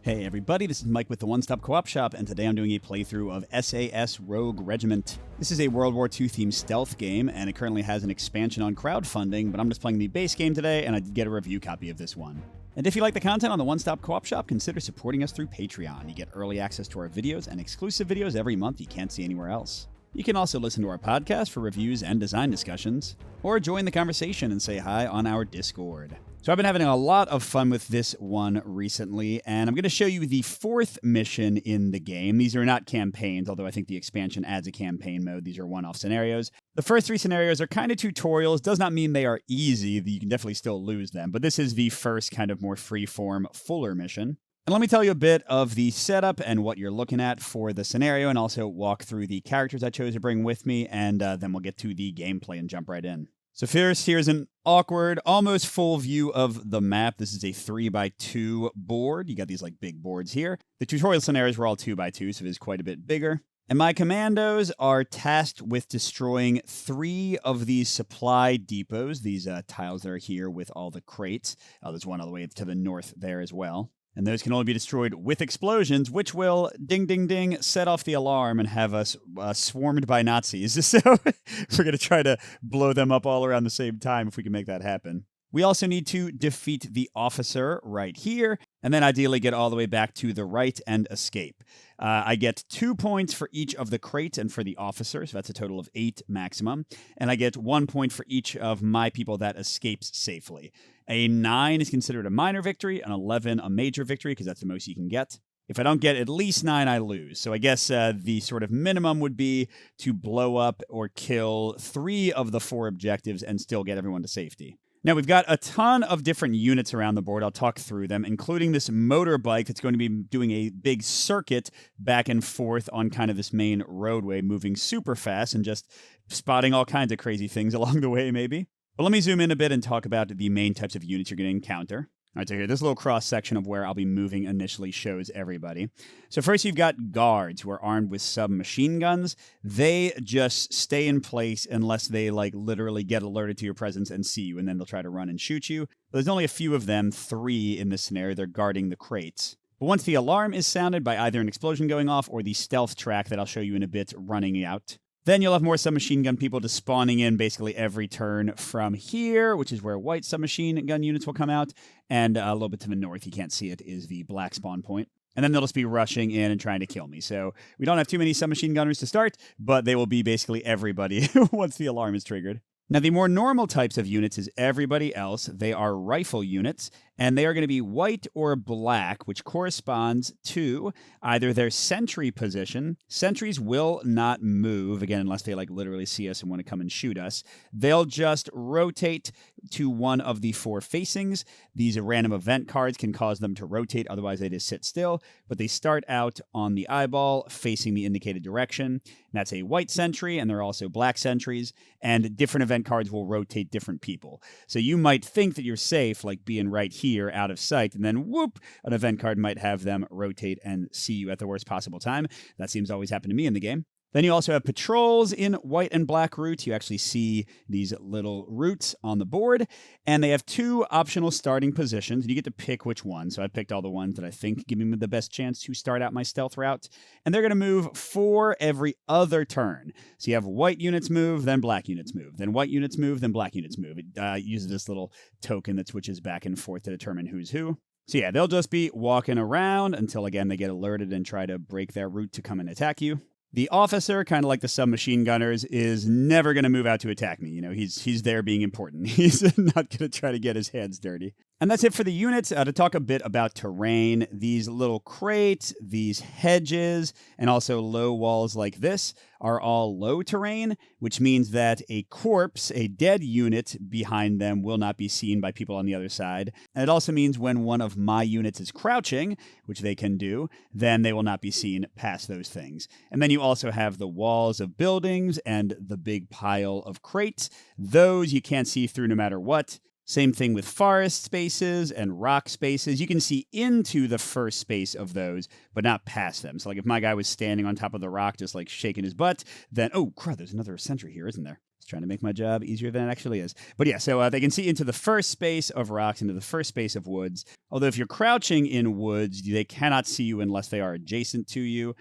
Hey everybody, this is Mike with the One Stop Co-op Shop, and today I'm doing a playthrough of SAS Rogue Regiment. This is a World War II themed stealth game, and it currently has an expansion on crowdfunding, but I'm just playing the base game today, and I did get a review copy of this one. And if you like the content on the One Stop Co-op Shop, consider supporting us through Patreon. You get early access to our videos and exclusive videos every month you can't see anywhere else. You can also listen to our podcast for reviews and design discussions, or join the conversation and say hi on our Discord. So I've been having a lot of fun with this one recently, and I'm going to show you the fourth mission in the game. These are not campaigns, although I think the expansion adds a campaign mode. These are one-off scenarios. The first three scenarios are kind of tutorials. Does not mean they are easy. You can definitely still lose them, but this is the first kind of more free-form, fuller mission. And let me tell you a bit of the setup and what you're looking at for the scenario, and also walk through the characters I chose to bring with me, and then we'll get to the gameplay and jump right in. So first, here's an awkward, almost full view of the map. This is a 3x2 board. You got these like big boards here. The tutorial scenarios were all 2x2, so it is quite a bit bigger. And my commandos are tasked with destroying 3 of these supply depots, these tiles that are here with all the crates. There's one all the way to the north there as well. And those can only be destroyed with explosions, which will, ding, ding, ding, set off the alarm and have us swarmed by Nazis. So we're going to try to blow them up all around the same time if we can make that happen. We also need to defeat the officer right here, and then ideally get all the way back to the right and escape. I get 2 points for each of the crates and for the officer, so that's a total of 8 maximum. And I get 1 point for each of my people that escapes safely. A 9 is considered a minor victory, an 11 a major victory, because that's the most you can get. If I don't get at least 9, I lose. So I guess the sort of minimum would be to blow up or kill 3 of the 4 objectives and still get everyone to safety. Now, we've got a ton of different units around the board. I'll talk through them, including this motorbike that's going to be doing a big circuit back and forth on kind of this main roadway, moving super fast and just spotting all kinds of crazy things along the way, maybe. But let me zoom in a bit and talk about the main types of units you're going to encounter. All right, so here, this little cross-section of where I'll be moving initially shows everybody. So first you've got guards who are armed with submachine guns. They just stay in place unless they, like, literally get alerted to your presence and see you, and then they'll try to run and shoot you. But there's only a few of them, 3 in this scenario. They're guarding the crates. But once the alarm is sounded by either an explosion going off or the stealth track that I'll show you in a bit running out, then you'll have more submachine gun people just spawning in basically every turn from here, which is where white submachine gun units will come out. And a little bit to the north, you can't see it, is the black spawn point. And then they'll just be rushing in and trying to kill me. So we don't have too many submachine gunners to start, but they will be basically everybody once the alarm is triggered. Now, the more normal types of units is everybody else. They are rifle units, and they are going to be white or black, which corresponds to either their sentry position. Sentries will not move, again, unless they like literally see us and want to come and shoot us. They'll just rotate to one of the 4 facings. These random event cards can cause them to rotate, otherwise they just sit still. But they start out on the eyeball facing the indicated direction. That's a white sentry, and there are also black sentries, and different event cards will rotate different people. So you might think that you're safe, like being right here out of sight, and then whoop, an event card might have them rotate and see you at the worst possible time. That seems to always happen to me in the game. Then you also have patrols in white and black routes. You actually see these little routes on the board, and they have 2 optional starting positions, and you get to pick which one. So I picked all the ones that I think give me the best chance to start out my stealth route, and they're going to move 4 every other turn. So you have white units move, then black units move, then white units move, then black units move. It uses this little token that switches back and forth to determine who's who. So yeah, they'll just be walking around until, again, they get alerted and try to break their route to come and attack you. The officer, kind of like the submachine gunners, is never going to move out to attack me. You know, he's there being important. He's not going to try to get his hands dirty. And that's it for the units. To talk a bit about terrain, these little crates, these hedges, and also low walls like this are all low terrain, which means that a corpse, a dead unit behind them will not be seen by people on the other side. And it also means when one of my units is crouching, which they can do, then they will not be seen past those things. And then you also have the walls of buildings and the big pile of crates. Those you can't see through no matter what. Same thing with forest spaces and rock spaces. You can see into the first space of those, but not past them. So like if my guy was standing on top of the rock, just like shaking his butt, then, oh crud, there's another sentry here, isn't there? Let's Trying to make my job easier than it actually is. But yeah, so they can see into the first space of rocks, into the first space of woods. Although if you're crouching in woods, they cannot see you unless they are adjacent to you.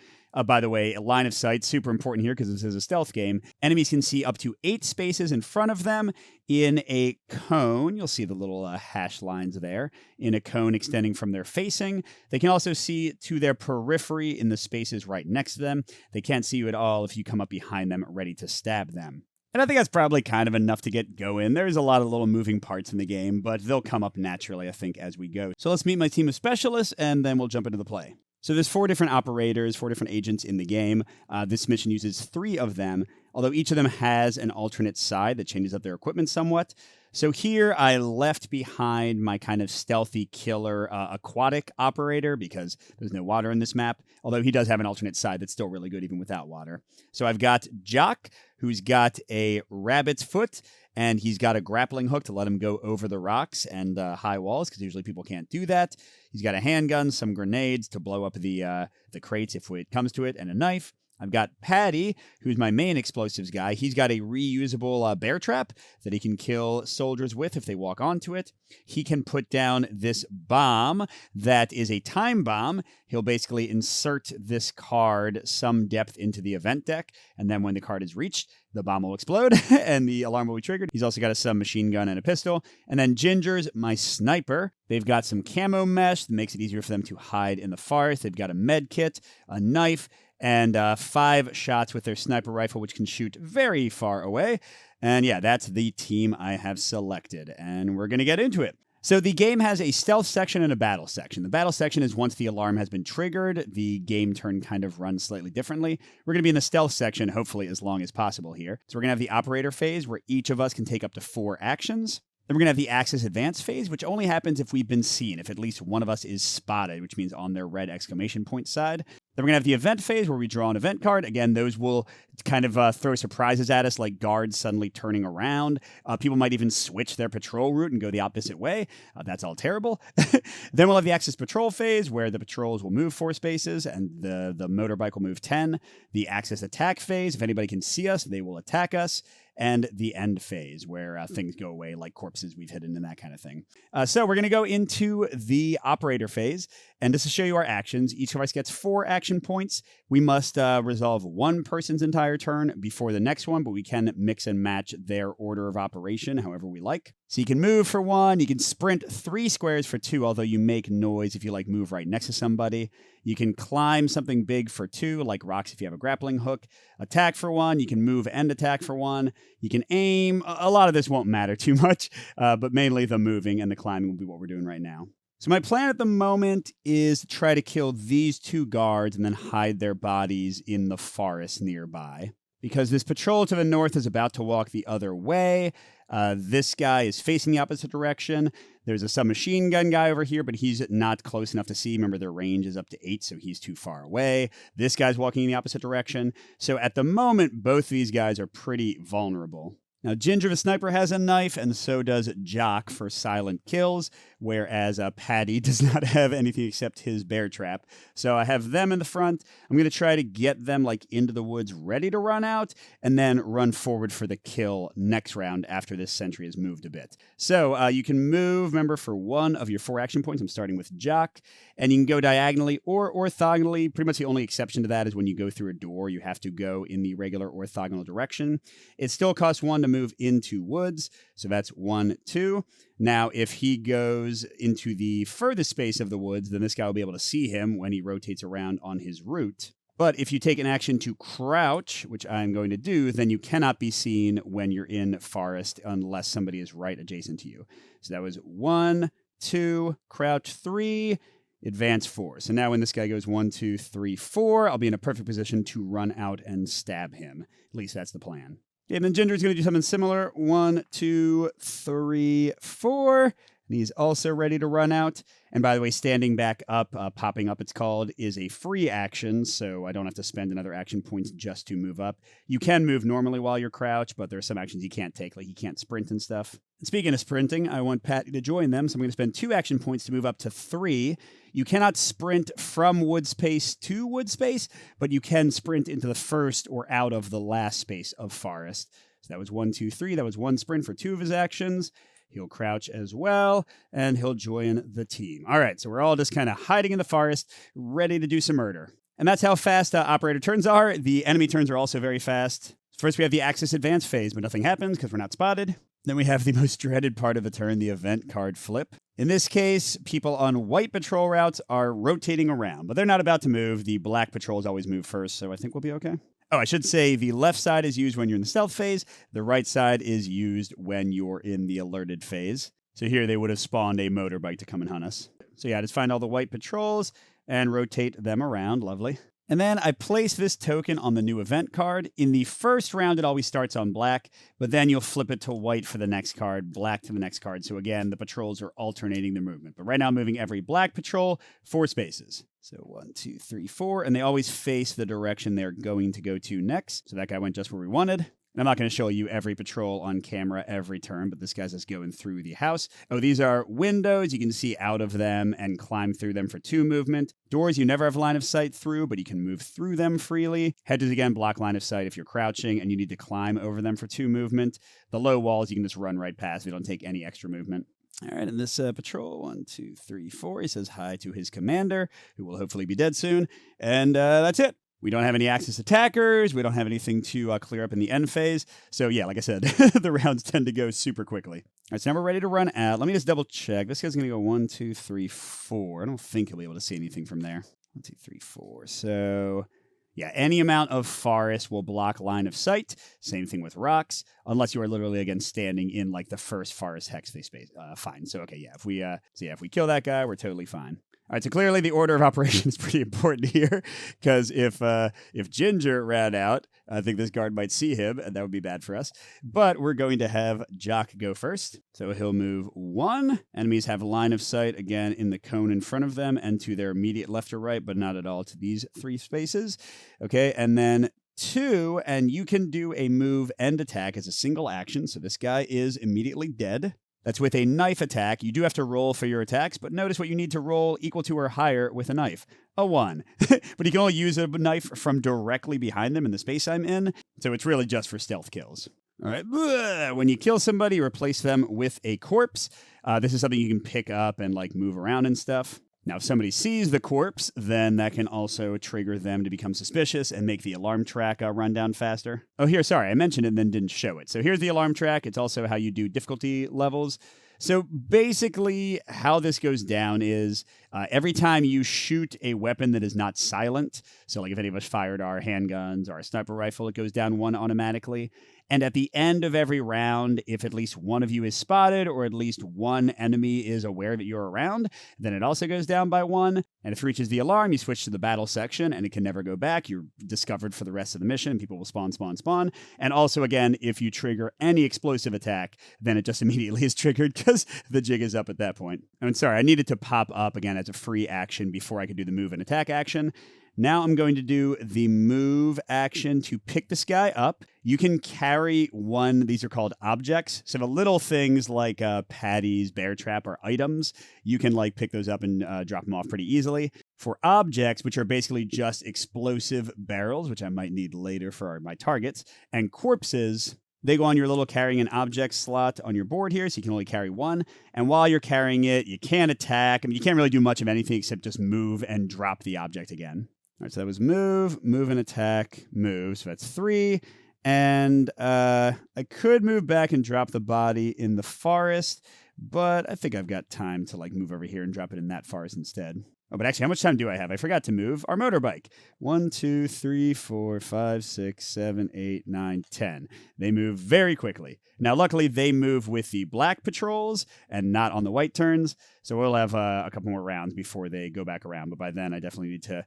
By the way, line of sight, super important here because this is a stealth game. Enemies can see up to 8 spaces in front of them in a cone. You'll see the little hash lines there in a cone extending from their facing. They can also see to their periphery in the spaces right next to them. They can't see you at all if you come up behind them ready to stab them. And I think that's probably kind of enough to get going. There's a lot of little moving parts in the game, but they'll come up naturally, I think, as we go. So let's meet my team of specialists, and then we'll jump into the play. So there's 4 different operators, 4 different agents in the game. This mission uses 3 of them, although each of them has an alternate side that changes up their equipment somewhat. So here I left behind my kind of stealthy killer aquatic operator because there's no water in this map, although he does have an alternate side that's still really good even without water. So I've got Jock, who's got a rabbit's foot, and he's got a grappling hook to let him go over the rocks and high walls, because usually people can't do that. He's got a handgun, some grenades to blow up the crates if it comes to it, and a knife. I've got Patty, who's my main explosives guy. He's got a reusable bear trap that he can kill soldiers with if they walk onto it. He can put down this bomb that is a time bomb. He'll basically insert this card some depth into the event deck, and then when the card is reached, the bomb will explode and the alarm will be triggered. He's also got a submachine gun and a pistol. And then Ginger's my sniper. They've got some camo mesh that makes it easier for them to hide in the forest. They've got a med kit, a knife, and 5 shots with their sniper rifle, which can shoot very far away. And yeah, that's the team I have selected, and we're going to get into it. So the game has a stealth section and a battle section. The battle section is once the alarm has been triggered, the game turn kind of runs slightly differently. We're going to be in the stealth section, hopefully as long as possible here. So we're going to have the operator phase, where each of us can take up to 4 actions. Then we're going to have the Axis Advance phase, which only happens if we've been seen, if at least one of us is spotted, which means on their red exclamation point side. Then we're going to have the event phase, where we draw an event card. Again, those will kind of throw surprises at us, like guards suddenly turning around. People might even switch their patrol route and go the opposite way. That's all terrible. Then we'll have the Axis Patrol phase, where the patrols will move 4 spaces, and the motorbike will move 10. The Axis Attack phase, if anybody can see us, they will attack us. And the end phase, where things go away, like corpses we've hidden and that kind of thing. So we're going to go into the operator phase, and just to show you our actions, each of us gets 4 action points. We must resolve one person's entire turn before the next one, but we can mix and match their order of operation however we like. So you can move for 1, you can sprint 3 squares for 2, although you make noise if you like move right next to somebody. You can climb something big for 2, like rocks if you have a grappling hook. Attack for 1, you can move and attack for 1. You can aim. A lot of this won't matter too much, but mainly the moving and the climbing will be what we're doing right now. So my plan at the moment is to try to kill these 2 guards and then hide their bodies in the forest nearby. Because this patrol to the north is about to walk the other way. This guy is facing the opposite direction. There's a submachine gun guy over here, but he's not close enough to see. Remember, their range is up to 8, so he's too far away. This guy's walking in the opposite direction. So at the moment, both of these guys are pretty vulnerable. Now, Ginger the Sniper has a knife, and so does Jock for silent kills, whereas Patty does not have anything except his bear trap. So I have them in the front. I'm going to try to get them into the woods ready to run out, and then run forward for the kill next round after this sentry has moved a bit. So you can move, remember, for 1 of your 4 action points. I'm starting with Jock, and you can go diagonally or orthogonally. Pretty much the only exception to that is when you go through a door, you have to go in the regular orthogonal direction. It still costs 1 to move into woods, so that's 1, 2. Now, if he goes into the furthest space of the woods, then this guy will be able to see him when he rotates around on his route. But if you take an action to crouch, which I'm going to do, then you cannot be seen when you're in forest unless somebody is right adjacent to you. So that was 1, 2, crouch 3, advance 4. So now when this guy goes 1, 2, 3, 4, I'll be in a perfect position to run out and stab him. At least that's the plan. Okay, and then Ginger's going to do something similar. 1, 2, 3, 4. And he's also ready to run out. And by the way, standing back up, popping up it's called, is a free action, so I don't have to spend another action points just to move up. You can move normally while you're crouched, but there are some actions you can't take, like you can't sprint and stuff. And speaking of sprinting, I want Patty to join them, so I'm going to spend 2 action points to move up to 3. You cannot sprint from wood space to wood space, but you can sprint into the first or out of the last space of forest. So that was 1, 2, 3. That was 1 sprint for 2 of his actions. He'll crouch as well, and he'll join the team. All right, so we're all just kind of hiding in the forest, ready to do some murder. And that's how fast operator turns are. The enemy turns are also very fast. First, we have the Axis Advance phase, but nothing happens because we're not spotted. Then we have the most dreaded part of the turn, the event card flip. In this case, people on white patrol routes are rotating around, but they're not about to move. The black patrols always move first, so I think we'll be okay. Oh, I should say the left side is used when you're in the stealth phase. The right side is used when you're in the alerted phase. So here they would have spawned a motorbike to come and hunt us. So yeah, just find all the white patrols and rotate them around. Lovely. And then I place this token on the new event card. In the first round, it always starts on black, but then you'll flip it to white for the next card, black to the next card. So again, the patrols are alternating their movement. But right now I'm moving every black patrol 4 spaces. So 1, 2, 3, 4, and they always face the direction they're going to go to next. So that guy went just where we wanted. And I'm not going to show you every patrol on camera every turn, but this guy's just going through the house. Oh, these are windows. You can see out of them and climb through them for 2 movement. Doors you never have line of sight through, but you can move through them freely. Hedges, again, block line of sight if you're crouching, and you need to climb over them for 2 movement. The low walls, you can just run right past. They don't take any extra movement. All right, and this patrol, 1, 2, 3, 4, he says hi to his commander, who will hopefully be dead soon. And that's it. We don't have any Axis attackers. We don't have anything to clear up in the end phase. So yeah, like I said, the rounds tend to go super quickly. All right, so now we're ready to run out. Let me just double check. This guy's going to go 1, 2, 3, 4. I don't think he'll be able to see anything from there. 1, 2, 3, 4. So yeah, any amount of forest will block line of sight. Same thing with rocks, unless you are literally, again, standing in like the first forest hex phase space. Fine. So okay, yeah, if we kill that guy, we're totally fine. All right, so clearly the order of operation is pretty important here, because if Ginger ran out, I think this guard might see him, and that would be bad for us. But we're going to have Jock go first. So he'll move 1. Enemies have line of sight, again, in the cone in front of them and to their immediate left or right, but not at all to these 3 spaces. Okay, and then 2, and you can do a move and attack as a single action. So this guy is immediately dead. That's with a knife attack. You do have to roll for your attacks, but notice what you need to roll equal to or higher with a knife. A 1. But you can only use a knife from directly behind them in the space I'm in, so it's really just for stealth kills. All right. When you kill somebody, replace them with a corpse. This is something you can pick up and like move around and stuff. Now, if somebody sees the corpse, then that can also trigger them to become suspicious and make the alarm track run down faster. Oh, here, sorry, I mentioned it and then didn't show it. So here's the alarm track. It's also how you do difficulty levels. So basically, how this goes down is every time you shoot a weapon that is not silent, so like if any of us fired our handguns or our sniper rifle, it goes down 1 automatically. And at the end of every round, if at least one of you is spotted or at least one enemy is aware that you're around, then it also goes down by 1. And if it reaches the alarm, you switch to the battle section and it can never go back. You're discovered for the rest of the mission. People will spawn. And also, again, if you trigger any explosive attack, then it just immediately is triggered because the jig is up at that point. I'm sorry, I needed to pop up again as a free action before I could do the move and attack action. Now I'm going to do the move action to pick this guy up. You can carry 1, these are called objects. So the little things like patties, bear trap, or items, you can like pick those up and drop them off pretty easily. For objects, which are basically just explosive barrels, which I might need later for my targets, and corpses, they go on your little carrying an object slot on your board here, so you can only carry 1. And while you're carrying it, you can't attack. I mean, you can't really do much of anything except just move and drop the object again. All right, so that was move and attack, move. So that's 3. And I could move back and drop the body in the forest, but I think I've got time to like move over here and drop it in that forest instead. Oh, but actually, how much time do I have? I forgot to move our motorbike. 1, 2, 3, 4, 5, 6, 7, 8, 9, 10. They move very quickly. Now, luckily, they move with the black patrols and not on the white turns. So we'll have a couple more rounds before they go back around. But by then, I definitely need to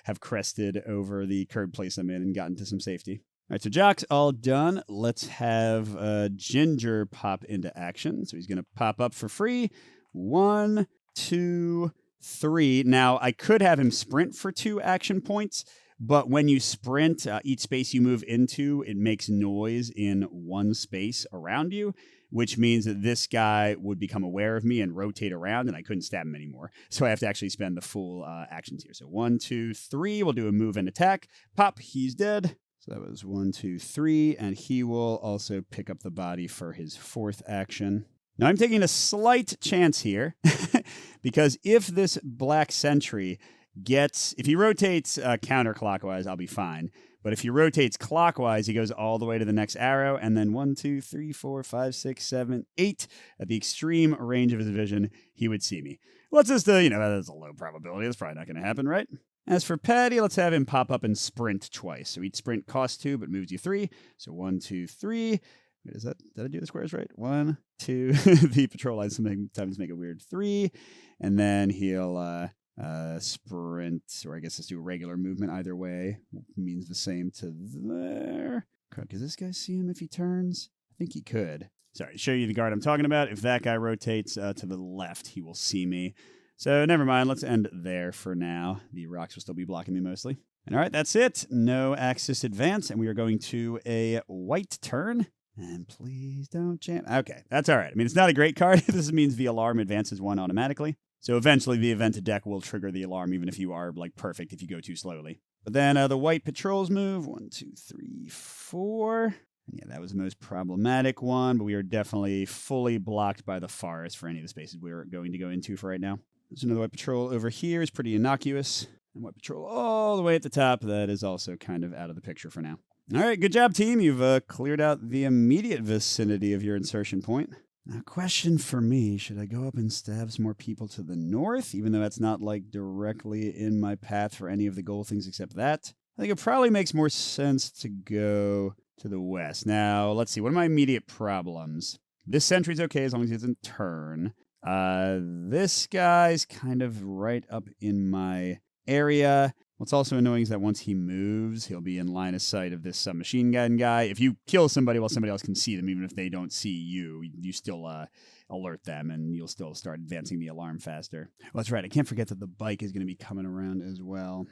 have crested over the curb place I'm in and gotten to some safety. All right, so Jock's all done. Let's have Ginger pop into action. So he's going to pop up for free. 1, 2, 3. Now, I could have him sprint for 2 action points, but when you sprint, each space you move into, it makes noise in 1 space around you, which means that this guy would become aware of me and rotate around, and I couldn't stab him anymore. So I have to actually spend the full actions here. So 1, 2, 3. We'll do a move and attack. Pop, he's dead. So that was 1, 2, 3, and he will also pick up the body for his 4th action. Now I'm taking a slight chance here because if this black sentry if he rotates counterclockwise, I'll be fine. But if he rotates clockwise, he goes all the way to the next arrow, and then 1, 2, 3, 4, 5, 6, 7, 8. At the extreme range of his vision, he would see me. Let's just, that's a low probability. That's probably not going to happen, right? As for Patty, let's have him pop up and sprint twice. So each sprint costs 2, but moves you 3. So 1, 2, 3. Wait, did I do the squares right? 1, 2. The patrol lines sometimes make it weird. 3. And then he'll sprint, or I guess let's do regular movement either way. Means the same to there. Does this guy see him if he turns? I think he could. Sorry, to show you the guard I'm talking about. If that guy rotates to the left, he will see me. So never mind, let's end there for now. The rocks will still be blocking me mostly. And all right, that's it. No Axis advance, and we are going to a white turn. And please don't jam. Okay, that's all right. I mean, it's not a great card. This means the alarm advances 1 automatically. So eventually the event deck will trigger the alarm, even if you are perfect if you go too slowly. But then the white patrols move. 1, 2, 3, 4. And yeah, that was the most problematic one, but we are definitely fully blocked by the forest for any of the spaces we're going to go into for right now. There's another white patrol over here. It's pretty innocuous. And white patrol all the way at the top. That is also kind of out of the picture for now. All right, good job, team. You've cleared out the immediate vicinity of your insertion point. Now, question for me, should I go up and stab some more people to the north, even though that's not directly in my path for any of the goal things except that? I think it probably makes more sense to go to the west. Now, let's see. What are my immediate problems? This sentry's okay as long as he doesn't turn. This guy's kind of right up in my area. What's also annoying is that once he moves, he'll be in line of sight of this submachine gun guy. If you kill somebody while somebody else can see them, even if they don't see you, you still alert them, and you'll still start advancing the alarm faster. Well, that's right. I can't forget that the bike is going to be coming around as well.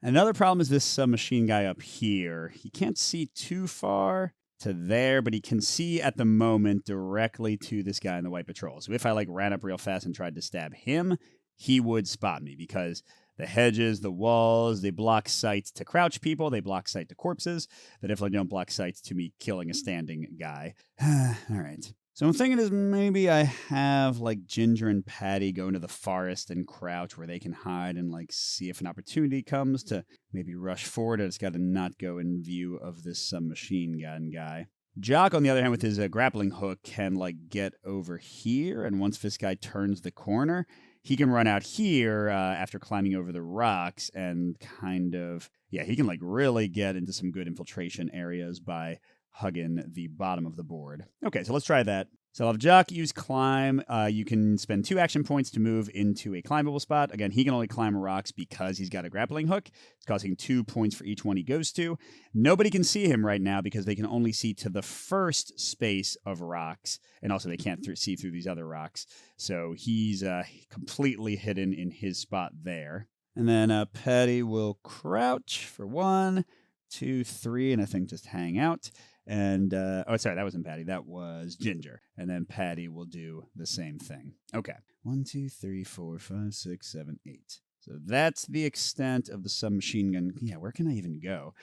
Another problem is this submachine guy up here. He can't see too far to there, but he can see at the moment directly to this guy in the white patrol. So if I ran up real fast and tried to stab him, he would spot me because the hedges, the walls, they block sight to crouch people. They block sight to corpses. They definitely don't block sight to me killing a standing guy. All right. So I'm thinking is maybe I have Ginger and Patty go into the forest and crouch where they can hide and see if an opportunity comes to maybe rush forward. I just got to not go in view of this submachine gun guy. Jock, on the other hand, with his grappling hook, can get over here, and once this guy turns the corner, he can run out here after climbing over the rocks and he can really get into some good infiltration areas by hugging the bottom of the board. Okay, so let's try that. So I'll have Jock use climb. You can spend 2 action points to move into a climbable spot. Again, he can only climb rocks because he's got a grappling hook. It's costing 2 points for each one he goes to. Nobody can see him right now because they can only see to the first space of rocks, and also they can't see through these other rocks. So he's completely hidden in his spot there. And then Patty will crouch for 1, 2, 3, and I think just hang out. And, that wasn't Patty. That was Ginger. And then Patty will do the same thing. Okay. 1, 2, 3, 4, 5, 6, 7, 8. So that's the extent of the submachine gun. Yeah, where can I even go?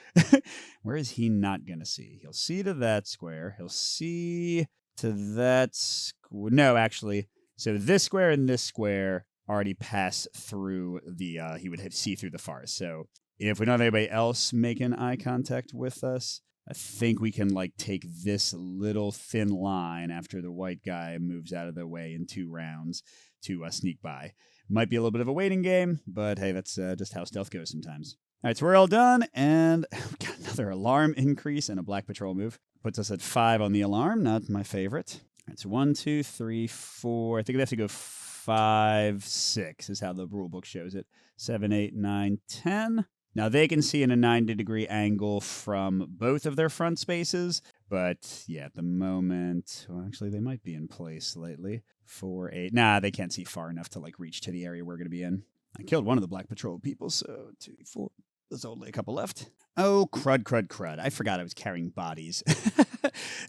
Where is he not going to see? He'll see to that square. He'll see to that square. No, actually. So this square and this square already pass through he would see through the forest. So if we don't have anybody else making eye contact with us, I think we can take this little thin line after the white guy moves out of the way in 2 rounds to sneak by. Might be a little bit of a waiting game, but hey, that's just how stealth goes sometimes. All right, so we're all done, and we've got another alarm increase and a black patrol move. Puts us at 5 on the alarm, not my favorite. All right, so 1, 2, 3, 4. I think we have to go 5, 6 is how the rule book shows it. 7, 8, 9, 10. Now, they can see in a 90-degree angle from both of their front spaces, but yeah, at the moment, well, actually, they might be in place slightly. 4, 8. Nah, they can't see far enough to reach to the area we're going to be in. I killed one of the black patrol people, so 2, 4. There's only a couple left. Oh, crud. I forgot I was carrying bodies.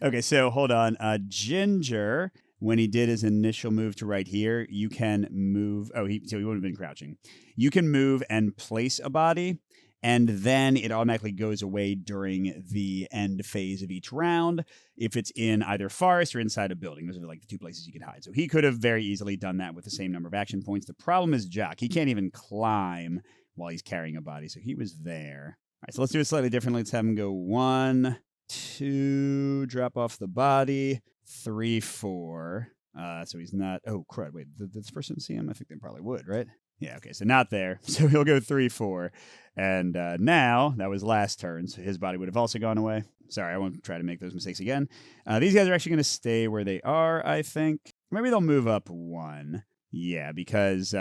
Okay, so hold on. Ginger, when he did his initial move to right here, you can move. So he wouldn't have been crouching. You can move and place a body. and then it automatically goes away during the end phase of each round if it's in either forest or inside a building. Those are like the two places you can hide. So he could have very easily done that with the same number of action points. The problem is Jock. He can't even climb while he's carrying a body, so he was there. All right, so let's do it slightly differently. Let's have him go 1, 2, drop off the body, 3, 4. So he's not... Oh, crud. Wait, did this person see him? I think they probably would, right? Yeah, okay, so not there. So he'll go 3, 4. And now, that was last turn, so his body would have also gone away. Sorry, I won't try to make those mistakes again. These guys are actually going to stay where they are, I think. Maybe they'll move up 1. Yeah, because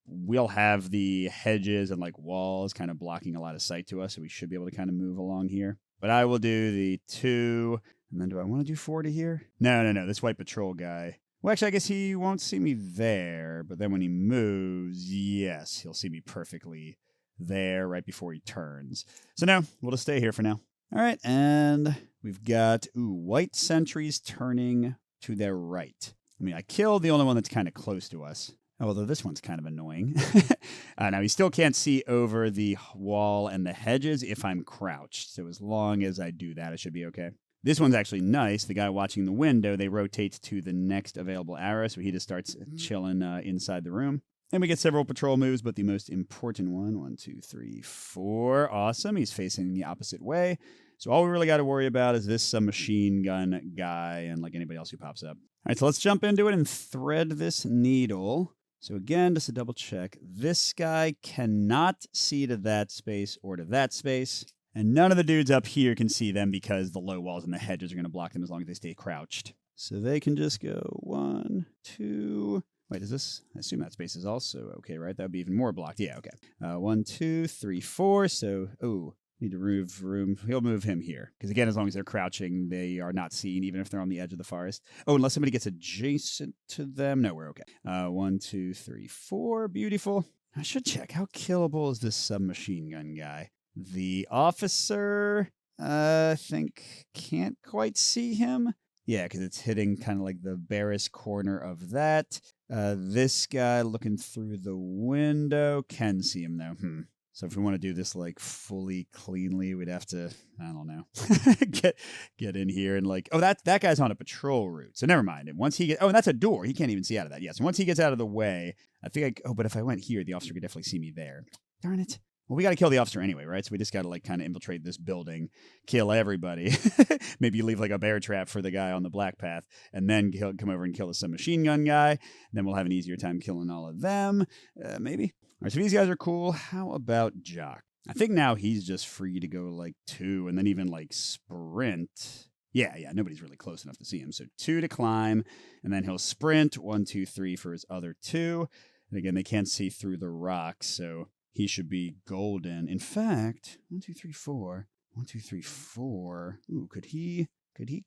we'll have the hedges and like walls kind of blocking a lot of sight to us, so we should be able to kind of move along here. But I will do the 2, and then do I want to do 4 to here? No, this white patrol guy. Well, actually, I guess he won't see me there, but then when he moves, yes, he'll see me perfectly there right before he turns. So no, we'll just stay here for now. All right, and we've got, white sentries turning to their right. I mean, I killed the only one that's kind of close to us, although this one's kind of annoying. Now, he still can't see over the wall and the hedges if I'm crouched, so as long as I do that, it should be okay. This one's actually nice. The guy watching the window, they rotate to the next available arrow, so he just starts chilling inside the room. And we get several patrol moves, but the most important one, 1, 2, 3, 4. Awesome. He's facing the opposite way. So all we really got to worry about is this submachine gun guy and like anybody else who pops up. All right, so let's jump into it and thread this needle. So again, just to double check, this guy cannot see to that space or to that space. And none of the dudes up here can see them because the low walls and the hedges are going to block them as long as they stay crouched. So they can just go 1, 2... Wait, is this... I assume that space is also okay, right? That would be even more blocked. Yeah, okay. 1, 2, 3, 4. So, need to move room. He'll move him here. Because again, as long as they're crouching, they are not seen, even if they're on the edge of the forest. Oh, unless somebody gets adjacent to them. No, we're okay. 1, 2, 3, 4. Beautiful. I should check. How killable is this submachine gun guy? The officer, I think, can't quite see him. Yeah, because it's hitting kind of like the barest corner of that. This guy looking through the window can see him, though. So if we want to do this, like, fully cleanly, we'd have to, I don't know, get in here and, like... Oh, that guy's on a patrol route, so never mind. And once he gets... Oh, and that's a door. He can't even see out of that. Yes, once he gets out of the way, I think Oh, but if I went here, the officer could definitely see me there. Darn it. Well, we got to kill the officer anyway, right? So we just got to like kind of infiltrate this building, kill everybody. Maybe leave like a bear trap for the guy on the black path, and then come over and kill the submachine gun guy. Then we'll have an easier time killing all of them. Maybe. All right, so these guys are cool. How about Jock? I think now he's just free to go like 2 and then even like sprint. Yeah, nobody's really close enough to see him. So 2 to climb, and then he'll sprint 1, 2, 3 for his other 2. And again, they can't see through the rocks, so he should be golden. In fact, 1, 2, 3, 4. 1, 2, 3, 4. Ooh, could he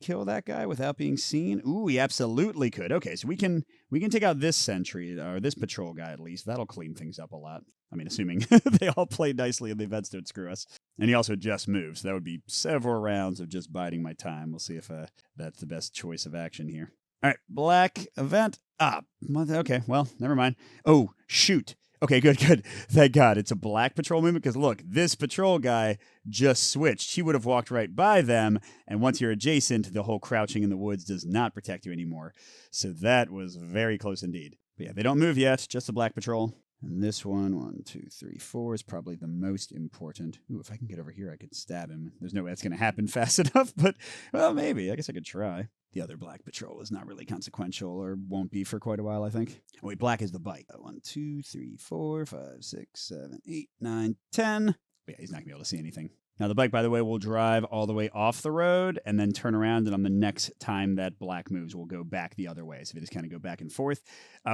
kill that guy without being seen? Ooh, he absolutely could. Okay, so we can take out this sentry, or this patrol guy at least. That'll clean things up a lot. I mean, assuming they all play nicely and the events don't screw us. And he also just moved, so that would be several rounds of just biding my time. We'll see if that's the best choice of action here. All right, black event. Okay, well, never mind. Oh, shoot. Okay, good. Thank God. It's a black patrol movement because look, this patrol guy just switched. He would have walked right by them, and once you're adjacent, the whole crouching in the woods does not protect you anymore. So that was very close indeed. But yeah, they don't move yet, just the black patrol. And this one, 1, 2, 3, 4, is probably the most important. Ooh, if I can get over here, I could stab him. There's no way that's going to happen fast enough, but, well, maybe. I guess I could try. The other black patrol is not really consequential, or won't be for quite a while, I think. Oh, wait, black is the bike. 1, 2, 3, 4, 5, 6, 7, 8, 9, 10. But yeah, he's not going to be able to see anything. Now, the bike, by the way, will drive all the way off the road and then turn around, and on the next time that black moves, we'll go back the other way. So we just kind of go back and forth.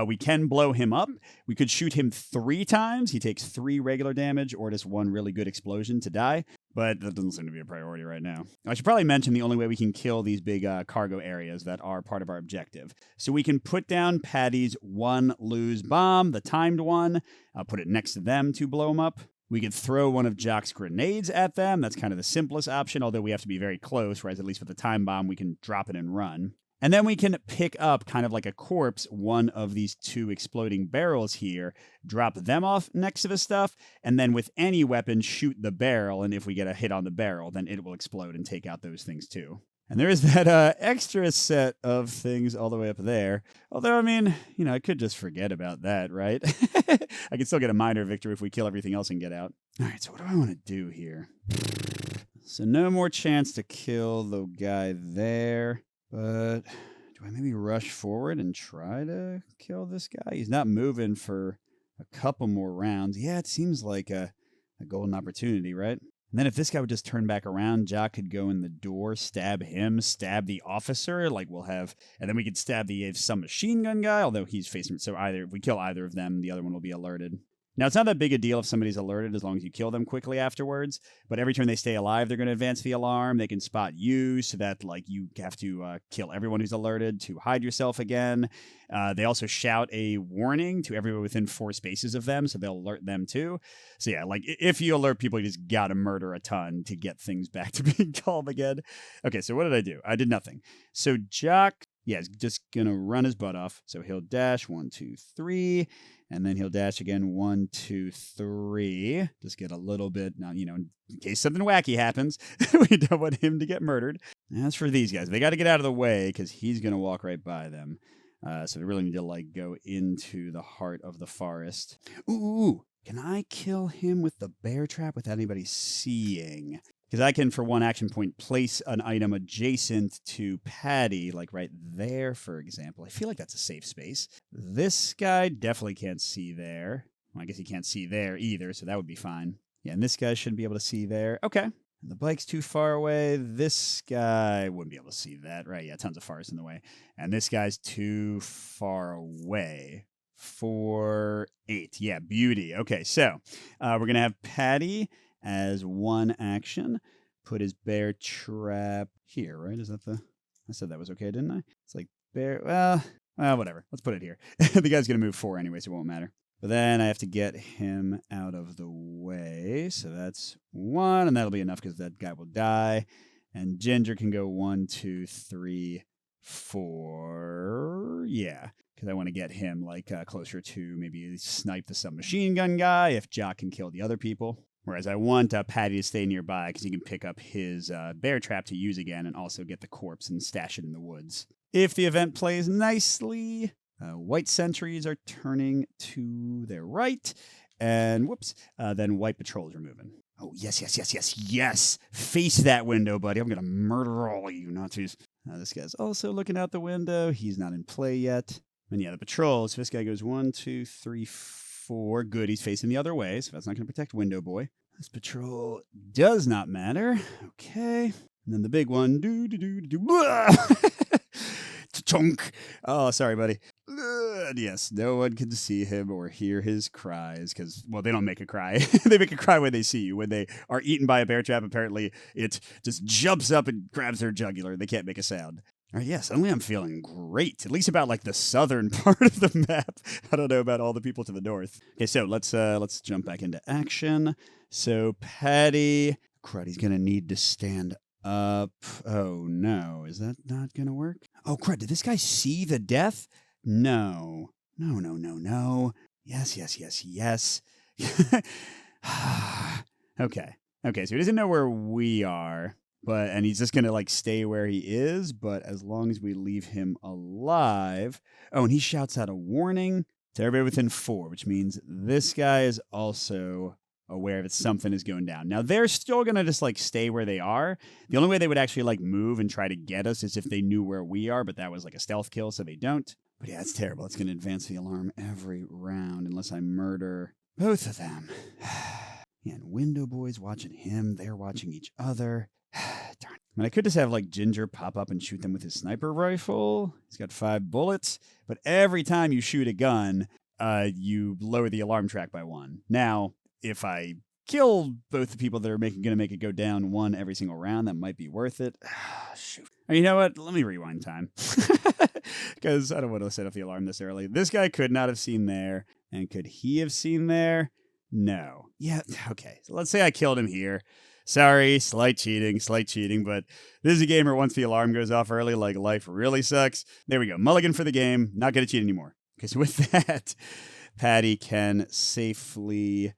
We can blow him up. We could shoot him 3 times. He takes 3 regular damage or just 1 really good explosion to die. But that doesn't seem to be a priority right now. I should probably mention the only way we can kill these big cargo areas that are part of our objective. So we can put down Patty's 1 lose bomb, the timed one. I'll put it next to them to blow them up. We could throw one of Jock's grenades at them. That's kind of the simplest option, although we have to be very close, whereas at least with the time bomb, we can drop it and run. And then we can pick up kind of like a corpse, one of these 2 exploding barrels here, drop them off next to the stuff, and then with any weapon, shoot the barrel. And if we get a hit on the barrel, then it will explode and take out those things too. And there is that extra set of things all the way up there. Although, I mean, I could just forget about that, right? I could still get a minor victory if we kill everything else and get out. All right, so what do I want to do here? So no more chance to kill the guy there. But do I maybe rush forward and try to kill this guy? He's not moving for a couple more rounds. Yeah, it seems like a golden opportunity, right? And then if this guy would just turn back around, Jock could go in the door, stab him, stab the officer, like we'll have, and then we could stab the some machine gun guy, although he's facing, so either if we kill either of them, the other one will be alerted. Now, it's not that big a deal if somebody's alerted as long as you kill them quickly afterwards, but every turn they stay alive, they're going to advance the alarm. They can spot you so that, like, you have to kill everyone who's alerted to hide yourself again. They also shout a warning to everyone within 4 spaces of them, so they'll alert them too. So yeah, like, if you alert people, you just gotta murder a ton to get things back to being calm again. Okay, so what did I do? I did nothing. So Jock, yeah, is just gonna run his butt off. So he'll dash 1, 2, 3. And then he'll dash again, 1, 2, 3. Just get a little bit, now, in case something wacky happens, we don't want him to get murdered. As for these guys, they got to get out of the way because he's going to walk right by them. So they really need to, like, go into the heart of the forest. Ooh, can I kill him with the bear trap without anybody seeing? Because I can, for 1 action point, place an item adjacent to Patty, like right there, for example. I feel like that's a safe space. This guy definitely can't see there. Well, I guess he can't see there either, so that would be fine. Yeah, and this guy shouldn't be able to see there. Okay. The bike's too far away. This guy wouldn't be able to see that, right? Yeah, tons of forest in the way. And this guy's too far away. 4, 8. Yeah, beauty. Okay, so we're going to have Patty as 1 action, put his bear trap here, right? Is that I said that was okay, didn't I? It's like bear, well, whatever. Let's put it here. The guy's going to move 4 anyway, so it won't matter. But then I have to get him out of the way, so that's 1, and that'll be enough because that guy will die. And Ginger can go 1, 2, 3, 4. Yeah, because I want to get him, like, closer to maybe snipe the submachine gun guy if Jock can kill the other people. Whereas I want Patty to stay nearby because he can pick up his bear trap to use again and also get the corpse and stash it in the woods. If the event plays nicely, white sentries are turning to their right, and whoops, then white patrols are moving. Oh, yes. Face that window, buddy. I'm going to murder all of you Nazis. This guy's also looking out the window. He's not in play yet. And yeah, the patrols. This guy goes 1, 2, 3, 4. Good, he's facing the other way, so that's not going to protect Window Boy. This patrol does not matter. Okay. And then the big one. Chunk. Oh, sorry, buddy. Yes, no one can see him or hear his cries because, well, they don't make a cry. They make a cry when they see you. When they are eaten by a bear trap, apparently it just jumps up and grabs their jugular. They can't make a sound. All right, yeah, suddenly I'm feeling great, at least about, like, the southern part of the map. I don't know about all the people to the north. Okay, so let's jump back into action. So Patty, crud, he's going to need to stand up. Oh, no, is that not going to work? Oh, crud, did this guy see the death? No. No. Yes. Okay, so he doesn't know where we are. And he's just going to, like, stay where he is, but as long as we leave him alive. Oh, and he shouts out a warning to everybody within 4, which means this guy is also aware that something is going down. Now, they're still going to just, like, stay where they are. The only way they would actually, like, move and try to get us is if they knew where we are, but that was, like, a stealth kill, so they don't. But yeah, it's terrible. It's going to advance the alarm every round unless I murder both of them. Yeah, and Window Boy's watching him. They're watching each other. Darn. I mean, I could just have, like, Ginger pop up and shoot them with his sniper rifle. He's got 5 bullets. But every time you shoot a gun, you lower the alarm track by 1. Now, if I kill both the people that are going to make it go down 1 every single round, that might be worth it. Shoot. You know what? Let me rewind time. Because I don't want to set off the alarm this early. This guy could not have seen there. And could he have seen there? No. Yeah, okay. So let's say I killed him here. Sorry, slight cheating, but this is a game where once the alarm goes off early, like life really sucks. There we go. Mulligan for the game. Not going to cheat anymore. Because with that, Patty can safely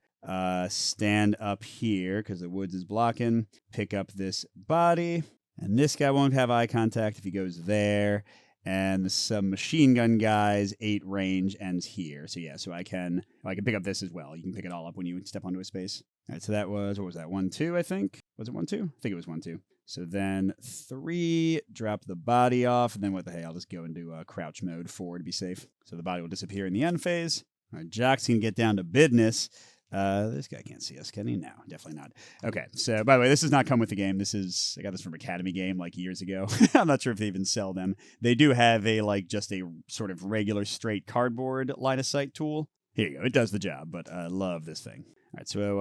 stand up here because the woods is blocking. Pick up this body. And this guy won't have eye contact if he goes there. And the submachine gun guy's 8 range ends here. So yeah, so I can pick up this as well. You can pick it all up when you step onto a space. All right, so that was, what was that, 1, 2, I think? Was it 1, 2? I think it was 1, 2. So then 3, drop the body off, and then what the hey, I'll just go into crouch mode 4 to be safe. So the body will disappear in the end phase. All right, Jock's can get down to business. This guy can't see us, can he? No, definitely not. Okay, so by the way, this does not come with the game. I got this from Academy Game like years ago. I'm not sure if they even sell them. They do have just a sort of regular straight cardboard line of sight tool. Here you go. It does the job, but I love this thing. All right, so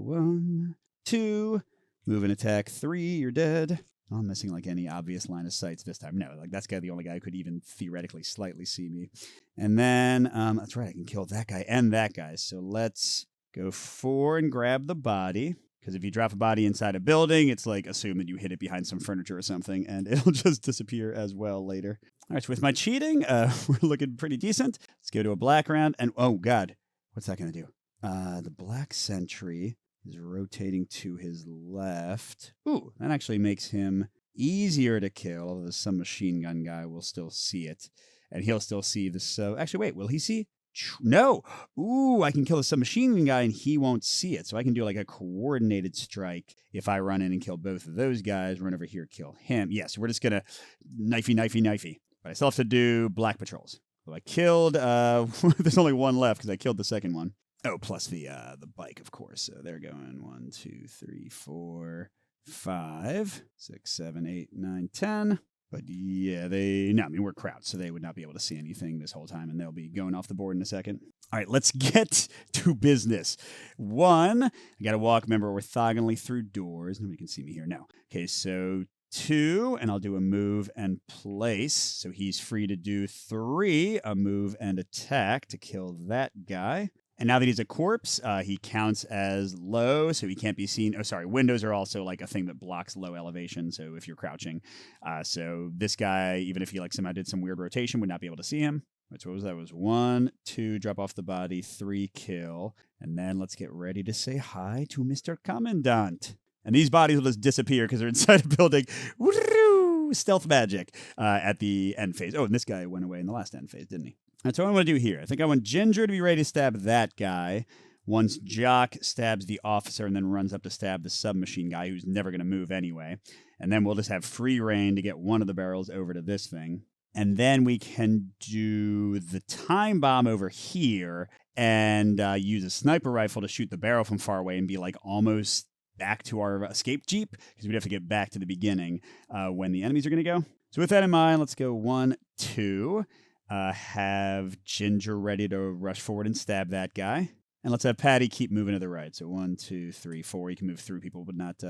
1, 2, move and attack 3, you're dead. Oh, I'm missing like any obvious line of sights this time. No, like that's the only guy who could even theoretically slightly see me. And then, that's right, I can kill that guy and that guy. So let's go 4 and grab the body. Because if you drop a body inside a building, it's like assume that you hit it behind some furniture or something, and it'll just disappear as well later. All right, so with my cheating, we're looking pretty decent. Let's go to a black round, and oh god, what's that going to do? The black sentry is rotating to his left. Ooh, that actually makes him easier to kill, although the submachine gun guy will still see it. And he'll still see the actually, wait, will he see? No! Ooh, I can kill the submachine gun guy and he won't see it. So I can do like a coordinated strike if I run in and kill both of those guys, run over here, kill him. Yes, we're just going to knifey. But I still have to do black patrols. So I killed, there's only one left because I killed the second one. Oh, plus the bike, of course. So they're going 1, 2, 3, 4, 5, 6, 7, 8, 9, 10. But yeah, we're crowds, so they would not be able to see anything this whole time, and they'll be going off the board in a second. All right, let's get to business. 1, I got to walk. Remember, we're orthogonally through doors. Nobody can see me here. No. Okay, so 2, and I'll do a move and place. So he's free to do 3, a move and attack to kill that guy. And now that he's a corpse, he counts as low, so he can't be seen. Oh, sorry. Windows are also like a thing that blocks low elevation, so if you're crouching. So this guy, even if he like somehow did some weird rotation, would not be able to see him. Which what was that? It was 1, 2, drop off the body, 3, kill. And then let's get ready to say hi to Mr. Commandant. And these bodies will just disappear because they're inside a building. Woo! Stealth magic at the end phase. Oh, and this guy went away in the last end phase, didn't he? That's what I want to do here. I think I want Ginger to be ready to stab that guy once Jock stabs the officer and then runs up to stab the submachine guy who's never going to move anyway. And then we'll just have free reign to get one of the barrels over to this thing. And then we can do the time bomb over here and use a sniper rifle to shoot the barrel from far away and be like almost back to our escape jeep because we'd have to get back to the beginning when the enemies are going to go. So with that in mind, let's go 1, 2. Have Ginger ready to rush forward and stab that guy. And let's have Patty keep moving to the right. So 1, 2, 3, 4. You can move through people, but not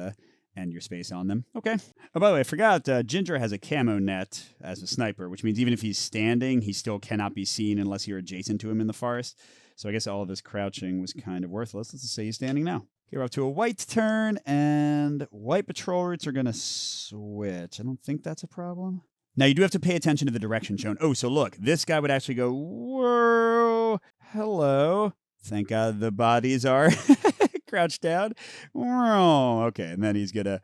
end your space on them. Okay. Oh, by the way, I forgot, Ginger has a camo net as a sniper, which means even if he's standing, he still cannot be seen unless you're adjacent to him in the forest. So I guess all of this crouching was kind of worthless. Let's just say he's standing now. Okay, we're up to a white turn, and white patrol routes are going to switch. I don't think that's a problem. Now, you do have to pay attention to the direction shown. Oh, so look, this guy would actually go, whoa, hello. Thank God the bodies are crouched down. Whoa. Okay, and then he's gonna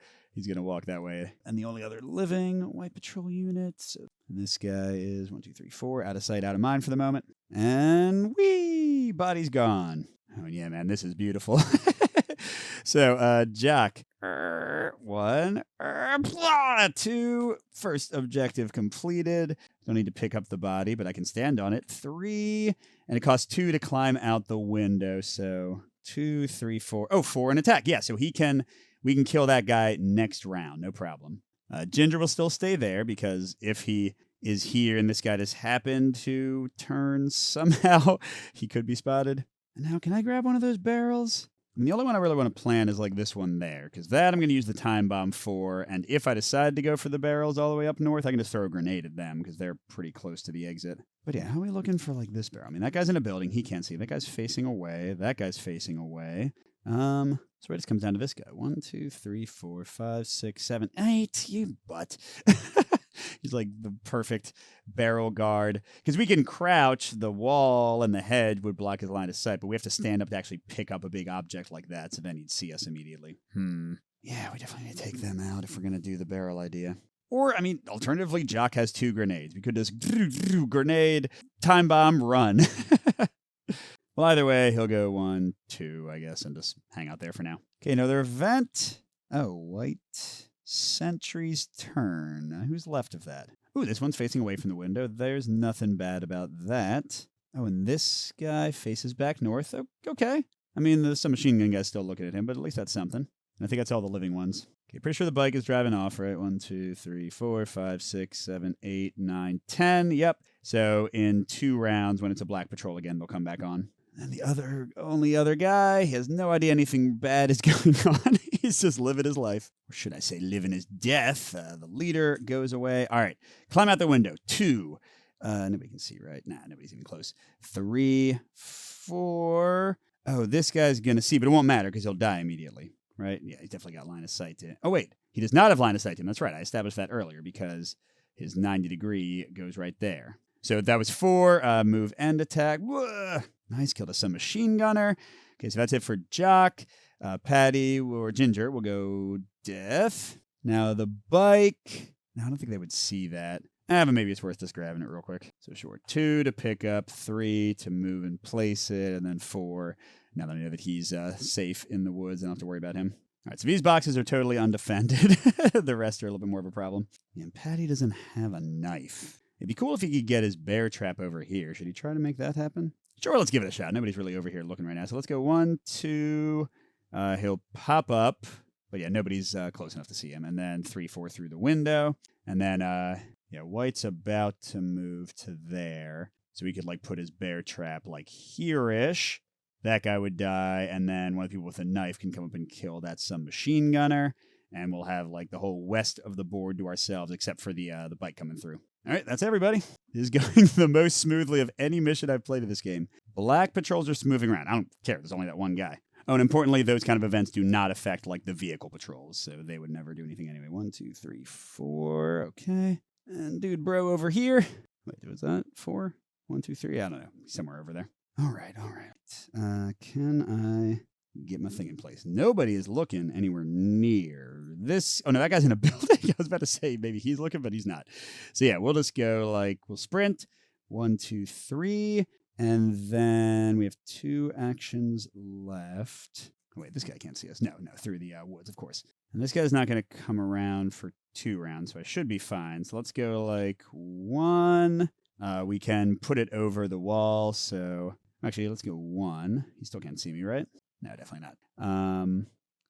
walk that way. And the only other living white patrol units. And this guy is 1, 2, 3, 4, out of sight, out of mind for the moment. And whee, body's gone. Oh yeah, man, this is beautiful. So, Jock, 1, 2, first objective completed. Don't need to pick up the body, but I can stand on it. 3, and it costs 2 to climb out the window. So 2, 3, 4. Oh, 4 an attack. Yeah, so we can kill that guy next round, no problem. Ginger will still stay there because if he is here and this guy just happened to turn somehow, he could be spotted. And now, can I grab one of those barrels? And the only one I really want to plan is like this one there, because that I'm going to use the time bomb for, and if I decide to go for the barrels all the way up north, I can just throw a grenade at them, because they're pretty close to the exit. But yeah, how are we looking for like this barrel? I mean, that guy's in a building, he can't see. That guy's facing away, that guy's facing away. So it just comes down to this guy. 1, 2, 3, 4, 5, 6, 7, 8. You butt. He's like the perfect barrel guard. Because we can crouch, the wall and the hedge would block his line of sight, but we have to stand up to actually pick up a big object like that, so then he'd see us immediately. Yeah, we definitely need to take them out if we're going to do the barrel idea. Or, I mean, alternatively, Jock has 2 grenades. We could just grenade, time bomb, run. Well, either way, he'll go 1, 2, I guess, and just hang out there for now. Okay, another event. Oh, white sentry's turn. Who's left of that? Ooh, this one's facing away from the window. There's nothing bad about that. Oh, and this guy faces back north. Oh, okay. I mean, there's some machine gun guys still looking at him, but at least that's something. And I think that's all the living ones. Okay, pretty sure the bike is driving off, right? 1, 2, 3, 4, 5, 6, 7, 8, 9, 10. Yep. So in 2 rounds, when it's a black patrol again, they'll come back on. And the only other guy, he has no idea anything bad is going on. He's just living his life. Or should I say living his death. The leader goes away. All right. Climb out the window. 2. Nobody can see, right? Nah, nobody's even close. 3, 4. Oh, this guy's going to see, but it won't matter because he'll die immediately, right? Yeah, he's definitely got line of sight to him. Oh, wait. He does not have line of sight to him. That's right. I established that earlier because his 90 degree goes right there. So that was 4. Move and attack. Whoa. Nice, killed a submachine gunner. Okay, so that's it for Jock. Patty or Ginger will go death. Now the bike. No, I don't think they would see that. But maybe it's worth just grabbing it real quick. So sure, 2 to pick up, 3 to move and place it, and then 4. Now that I know that he's safe in the woods, I don't have to worry about him. All right, so these boxes are totally undefended. The rest are a little bit more of a problem. And Patty doesn't have a knife. It'd be cool if he could get his bear trap over here. Should he try to make that happen? Sure, let's give it a shot. Nobody's really over here looking right now. So let's go 1, 2. He'll pop up. But yeah, nobody's close enough to see him. And then 3, 4 through the window. And then, yeah, White's about to move to there. So he could, like, put his bear trap, like, here-ish. That guy would die. And then one of the people with a knife can come up and kill that submachine gunner. And we'll have, like, the whole west of the board to ourselves, except for the bike coming through. All right, that's everybody. This is going the most smoothly of any mission I've played of this game. Black patrols are just moving around. I don't care. There's only that one guy. Oh, and importantly, those kind of events do not affect, like, the vehicle patrols, so they would never do anything anyway. 1, 2, 3, 4. Okay. And dude bro over here. Wait, was that 4? 1, 2, 3? I don't know. Somewhere over there. All right. Can I get my thing in place? Nobody is looking anywhere near this. Oh, no, that guy's in a building. I was about to say maybe he's looking, but he's not. So, yeah, we'll just go, like, we'll sprint. 1, 2, 3. And then we have 2 actions left. Oh, wait, this guy can't see us. No, through the woods, of course. And this guy's not going to come around for 2 rounds, so I should be fine. So let's go, like, 1. We can put it over the wall, so... Actually, let's go 1. He still can't see me, right? No, definitely not.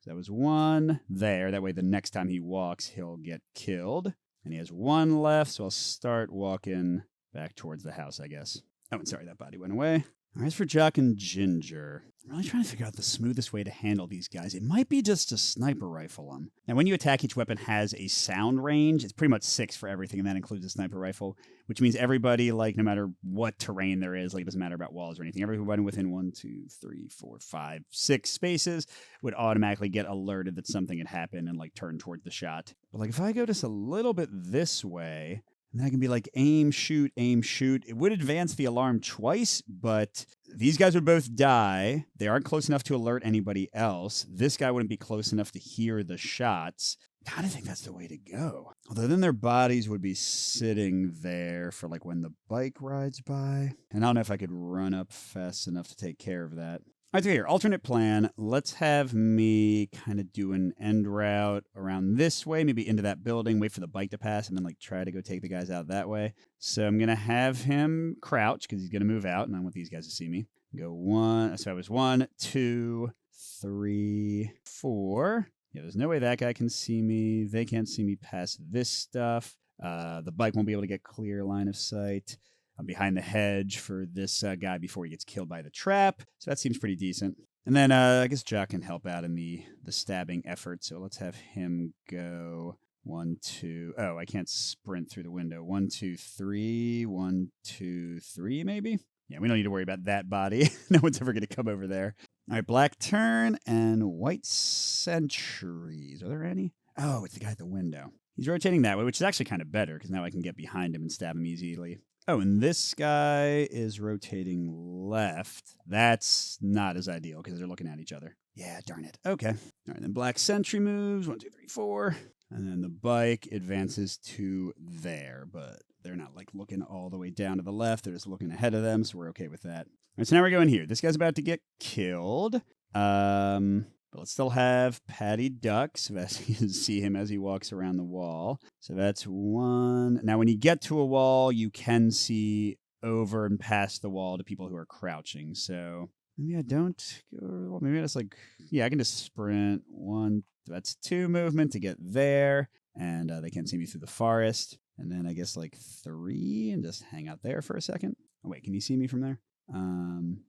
So that was 1 there. That way the next time he walks, he'll get killed. And he has 1 left, so I'll start walking back towards the house, I guess. Oh, and sorry, that body went away. All right, as for Jock and Ginger, I'm really trying to figure out the smoothest way to handle these guys. It might be just to sniper rifle them. Now, when you attack, each weapon has a sound range. It's pretty much 6 for everything, and that includes a sniper rifle, which means everybody, like, no matter what terrain there is, like, it doesn't matter about walls or anything, everybody within 1, 2, 3, 4, 5, 6 spaces would automatically get alerted that something had happened and, like, turn toward the shot. But, like, if I go just a little bit this way... And then I can be like, aim, shoot, aim, shoot. It would advance the alarm twice, but these guys would both die. They aren't close enough to alert anybody else. This guy wouldn't be close enough to hear the shots. God, I think that's the way to go. Although then their bodies would be sitting there for, like, when the bike rides by. And I don't know if I could run up fast enough to take care of that. All right, so here, alternate plan. Let's have me kind of do an end route around this way, maybe into that building, wait for the bike to pass, and then, like, try to go take the guys out that way. So I'm going to have him crouch because he's going to move out, and I want these guys to see me. Go 1. So I was 1, 2, 3, 4. Yeah, there's no way that guy can see me. They can't see me past this stuff. The bike won't be able to get clear line of sight. I'm behind the hedge for this guy before he gets killed by the trap. So that seems pretty decent. And then I guess Jock can help out in the stabbing effort. So let's have him go 1, 2. Oh, I can't sprint through the window. 1, 2, 3. 1, 2, 3, maybe? Yeah, we don't need to worry about that body. No one's ever going to come over there. All right, black turn and white sentries. Are there any? Oh, it's the guy at the window. He's rotating that way, which is actually kind of better because now I can get behind him and stab him easily. Oh, and this guy is rotating left. That's not as ideal because they're looking at each other. Yeah, darn it. Okay. All right, then black sentry moves. 1, 2, 3, 4. And then the bike advances to there, but they're not like looking all the way down to the left. They're just looking ahead of them, so we're okay with that. All right, so now we're going here. This guy's about to get killed. But let's still have Patty duck so that you can see him as he walks around the wall. So that's one. Now, when you get to a wall, you can see over and past the wall to people who are crouching. So maybe I don't go. Maybe I just I can just sprint 1. That's 2 movement to get there. And they can't see me through the forest. And then I guess 3 and just hang out there for a second. Oh, wait, can you see me from there?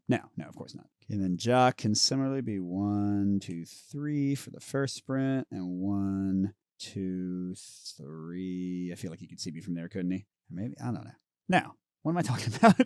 No, of course not. Okay, and then Jock can similarly be 1, 2, 3 for the first sprint, and 1, 2, 3. I feel like he could see me from there, couldn't he? Or maybe, I don't know. Now, what am I talking about?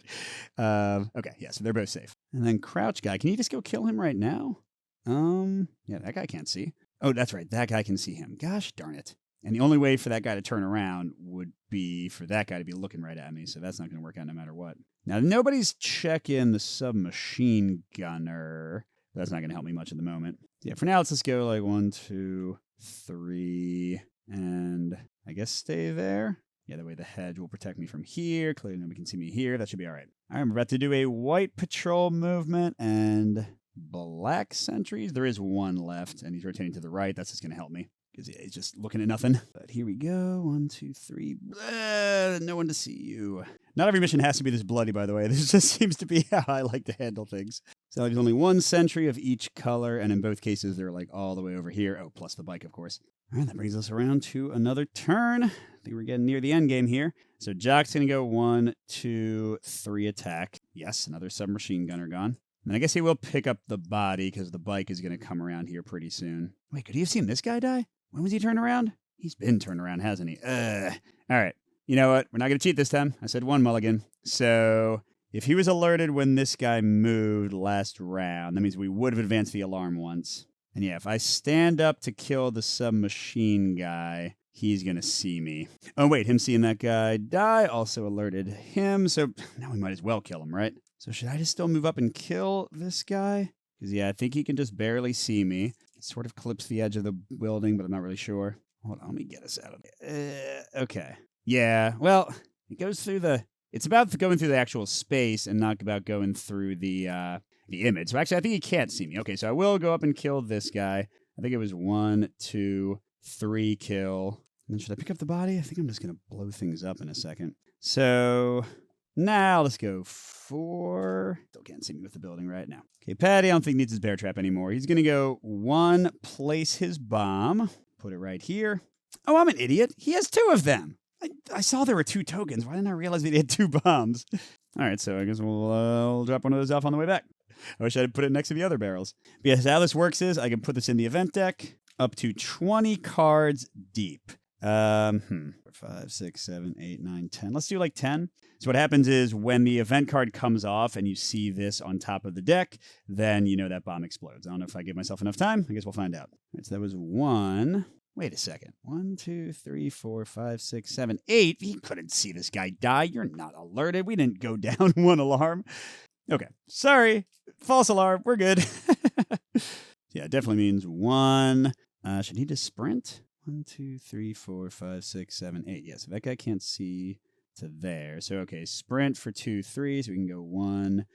Okay, yeah, so they're both safe. And then Crouch guy, can you just go kill him right now? Yeah, that guy can't see. Oh, that's right, that guy can see him. Gosh darn it. And the only way for that guy to turn around would be for that guy to be looking right at me, so that's not going to work out no matter what. Now, nobody's checking the submachine gunner. That's not going to help me much at the moment. Yeah, for now, let's just go 1, 2, 3, and I guess stay there. Yeah, that way the hedge will protect me from here. Clearly nobody can see me here. That should be all right. All right, I'm about to do a white patrol movement and black sentries. There is 1 left, and he's rotating to the right. That's just going to help me. Because he's just looking at nothing. But here we go. 1, 2, 3. No one to see you. Not every mission has to be this bloody, by the way. This just seems to be how I like to handle things. So there's only 1 sentry of each color, and in both cases, they're all the way over here. Oh, plus the bike, of course. All right, that brings us around to another turn. I think we're getting near the end game here. So Jock's going to go 1, 2, 3 attack. Yes, another submachine gunner gone. And I guess he will pick up the body because the bike is going to come around here pretty soon. Wait, could he have seen this guy die? When was he turned around? He's been turned around, hasn't he? All right. You know what? We're not going to cheat this time. I said 1 mulligan. So if he was alerted when this guy moved last round, that means we would have advanced the alarm once. And yeah, if I stand up to kill the submachine guy, he's going to see me. Oh, wait. Him seeing that guy die also alerted him. So now we might as well kill him, right? So should I just still move up and kill this guy? Because, yeah, I think he can just barely see me. It sort of clips the edge of the building, but I'm not really sure. Hold on, let me get us out of there. Okay. Yeah, well, it goes through it's about going through the actual space and not about going through the image. So actually, I think he can't see me. Okay, so I will go up and kill this guy. I think it was 1, 2, 3 kill. And then should I pick up the body? I think I'm just going to blow things up in a second. So now let's go 4. Still can't see me with the building right now. Okay, Patty, I don't think needs his bear trap anymore. He's going to go 1, place his bomb. Put it right here. Oh, I'm an idiot. He has 2 of them. I saw there were 2 tokens. Why didn't I realize that he had 2 bombs? All right, so I guess we'll drop one of those off on the way back. I wish I had put it next to the other barrels. But yes, how this works is I can put this in the event deck up to 20 cards deep. 5, 6, 7, 8, 9, 10. Let's do 10. So what happens is when the event card comes off and you see this on top of the deck, then you know that bomb explodes. I don't know if I give myself enough time. I guess we'll find out. All right, so that was 1. Wait a second. 1, 2, 3, 4, 5, 6, 7, 8. He couldn't see this guy die. You're not alerted. We didn't go down 1 alarm. Okay. Sorry. False alarm. We're good. Yeah, it definitely means 1. Should he just sprint? 1, 2, 3, 4, 5, 6, 7, 8. Yeah, so that guy can't see to there. So, okay, sprint for 2, 3. So we can go 1.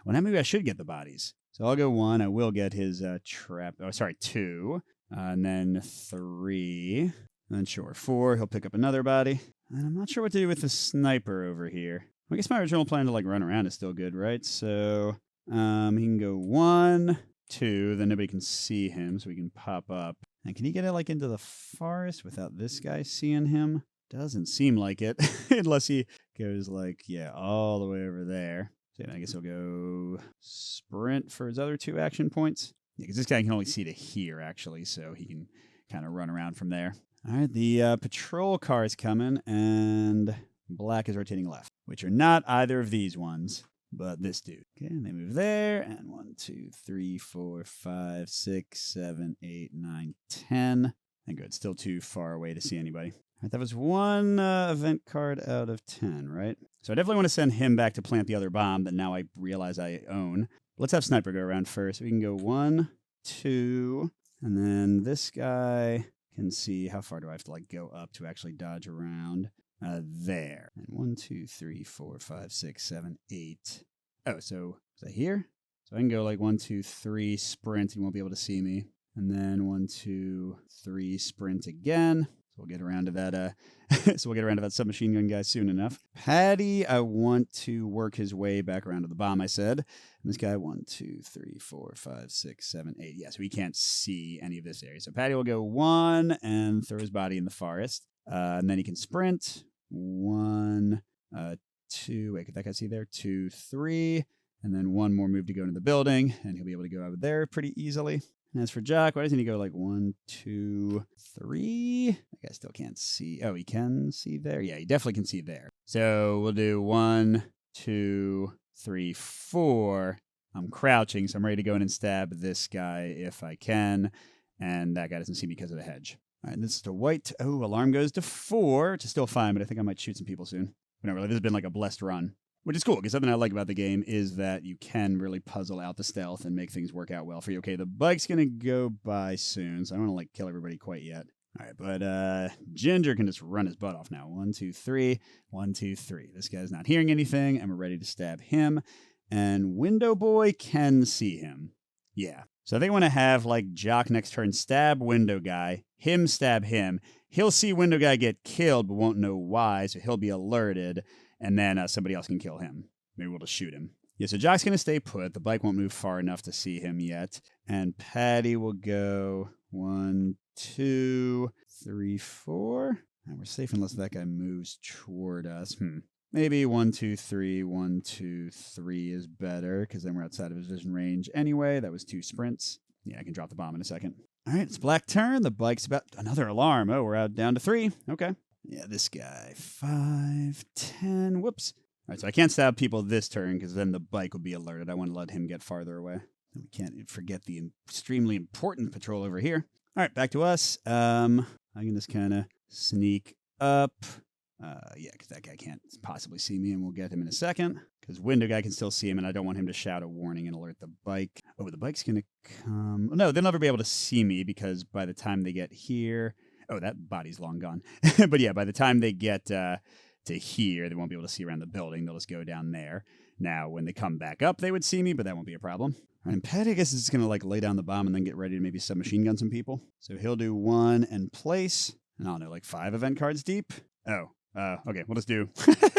Well, now maybe I should get the bodies. So I'll go 1. I will get his trap. Oh, sorry, 2. And then 3. And then, sure, 4. He'll pick up another body. And I'm not sure what to do with the sniper over here. I guess my original plan to run around is still good, right? So he can go 1, 2. Then nobody can see him, so we can pop up. And can he get it into the forest without this guy seeing him? Doesn't seem like it, unless he goes all the way over there. So I guess he'll go sprint for his other 2 action points. Yeah, because this guy can only see to here, actually, so he can kind of run around from there. All right, the patrol car is coming, and black is rotating left, which are not either of these ones. but this dude. Okay, and they move there, and 1, 2, 3, 4, 5, 6, 7, 8, 9, 10. And good, still too far away to see anybody. All right, that was one event card out of 10, right? So I definitely want to send him back to plant the other bomb that now I realize I own. Let's have Sniper go around first. We can go 1, 2, and then this guy can see how far do I have to go up to actually dodge around. There. And 1, 2, 3, 4, 5, 6, 7, 8. Oh, so is that here? So I can go 1, 2, 3, sprint, and you won't be able to see me. And then 1, 2, 3, sprint again. So we'll get around to that. So we'll get around to that submachine gun guy soon enough. Patty, I want to work his way back around to the bomb. I said. And this guy, 1, 2, 3, 4, 5, 6, 7, 8. Yeah, so he can't see any of this area. So Patty will go 1 and throw his body in the forest, and then he can sprint. 1, 2. Wait, could that guy see there? 2, 3. And then one more move to go into the building, and he'll be able to go out there pretty easily. And as for Jock, why doesn't he go 1, 2, 3? That guy still can't see. Oh, he can see there? Yeah, he definitely can see there. So we'll do 1, 2, 3, 4. I'm crouching, so I'm ready to go in and stab this guy if I can. And that guy doesn't see me because of the hedge. All right, this is to white. Oh, alarm goes to 4, which is still fine, but I think I might shoot some people soon. But no, really, this has been a blessed run. Which is cool, because something I like about the game is that you can really puzzle out the stealth and make things work out well for you. Okay, the bike's going to go by soon, so I don't want to kill everybody quite yet. All right, but Ginger can just run his butt off now. 1, 2, 3. 1, 2, 3. This guy's not hearing anything, and we're ready to stab him. And Window Boy can see him. Yeah. So I think I want to have Jock next turn stab Window Guy, him stab him. He'll see Window Guy get killed, but won't know why, so he'll be alerted. And then somebody else can kill him. Maybe we'll just shoot him. Yeah, so Jock's going to stay put. The bike won't move far enough to see him yet. And Patty will go 1, 2, 3, 4. And we're safe unless that guy moves toward us. Maybe 1, 2, 3. 1, 2, 3 is better, because then we're outside of his vision range anyway. That was 2 sprints. Yeah, I can drop the bomb in a second. All right, it's black turn. The bike's about another alarm. Oh, we're out down to 3. Okay. Yeah, this guy, 5, 10, whoops. All right, so I can't stab people this turn because then the bike will be alerted. I want to let him get farther away. And we can't forget the extremely important patrol over here. All right, back to us. I can just kind of sneak up. Yeah, because that guy can't possibly see me, and we'll get him in a second. Because Window Guy can still see him, and I don't want him to shout a warning and alert the bike. Oh, the bike's going to come. No, they'll never be able to see me because by the time they get here... Oh, that body's long gone. But yeah, by the time they get to here, they won't be able to see around the building. They'll just go down there. Now, when they come back up, they would see me, but that won't be a problem. And Patty, I guess, is going to lay down the bomb and then get ready to maybe submachine gun some people. So he'll do 1 and place. And I don't know, 5 event cards deep? Oh, okay, we'll just do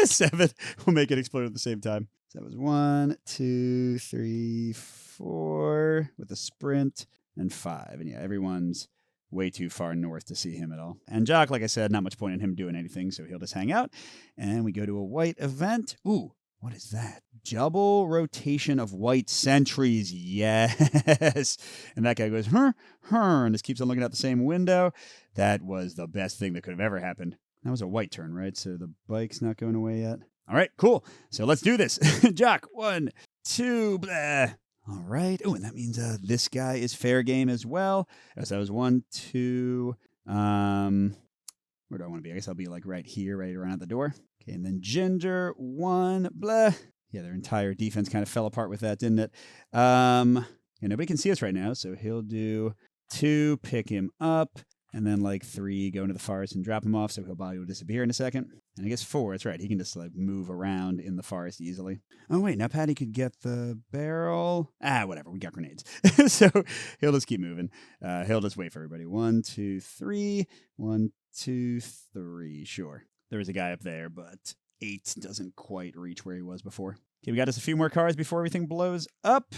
7. We'll make it explode at the same time. So that was 1, 2, 3, 4 with a sprint and 5. And yeah, everyone's way too far north to see him at all. And Jock, like I said, not much point in him doing anything, so he'll just hang out. And we go to a white event. Ooh, what is that? Double rotation of white sentries. Yes. And that guy goes, and just keeps on looking out the same window. That was the best thing that could have ever happened. That was a white turn, right? So the bike's not going away yet. All right, cool. So let's do this. Jock, 1, 2, blah. All right. Oh, and that means this guy is fair game as well. So that was 1, 2. Where do I want to be? I guess I'll be right here, right around the door. Okay, and then Ginger, 1, blah. Yeah, their entire defense kind of fell apart with that, didn't it? And nobody can see us right now, so he'll do 2, pick him up, and then 3, go into the forest and drop him off, so he'll probably disappear in a second. And I guess 4, that's right, he can just move around in the forest easily. Oh wait, now Patty could get the barrel. Whatever, we got grenades. So he'll just keep moving. He'll just wait for everybody. 1, 2, 3. 1, 2, 3. Sure. There was a guy up there, but 8 doesn't quite reach where he was before. Okay, we got us a few more cars before everything blows up.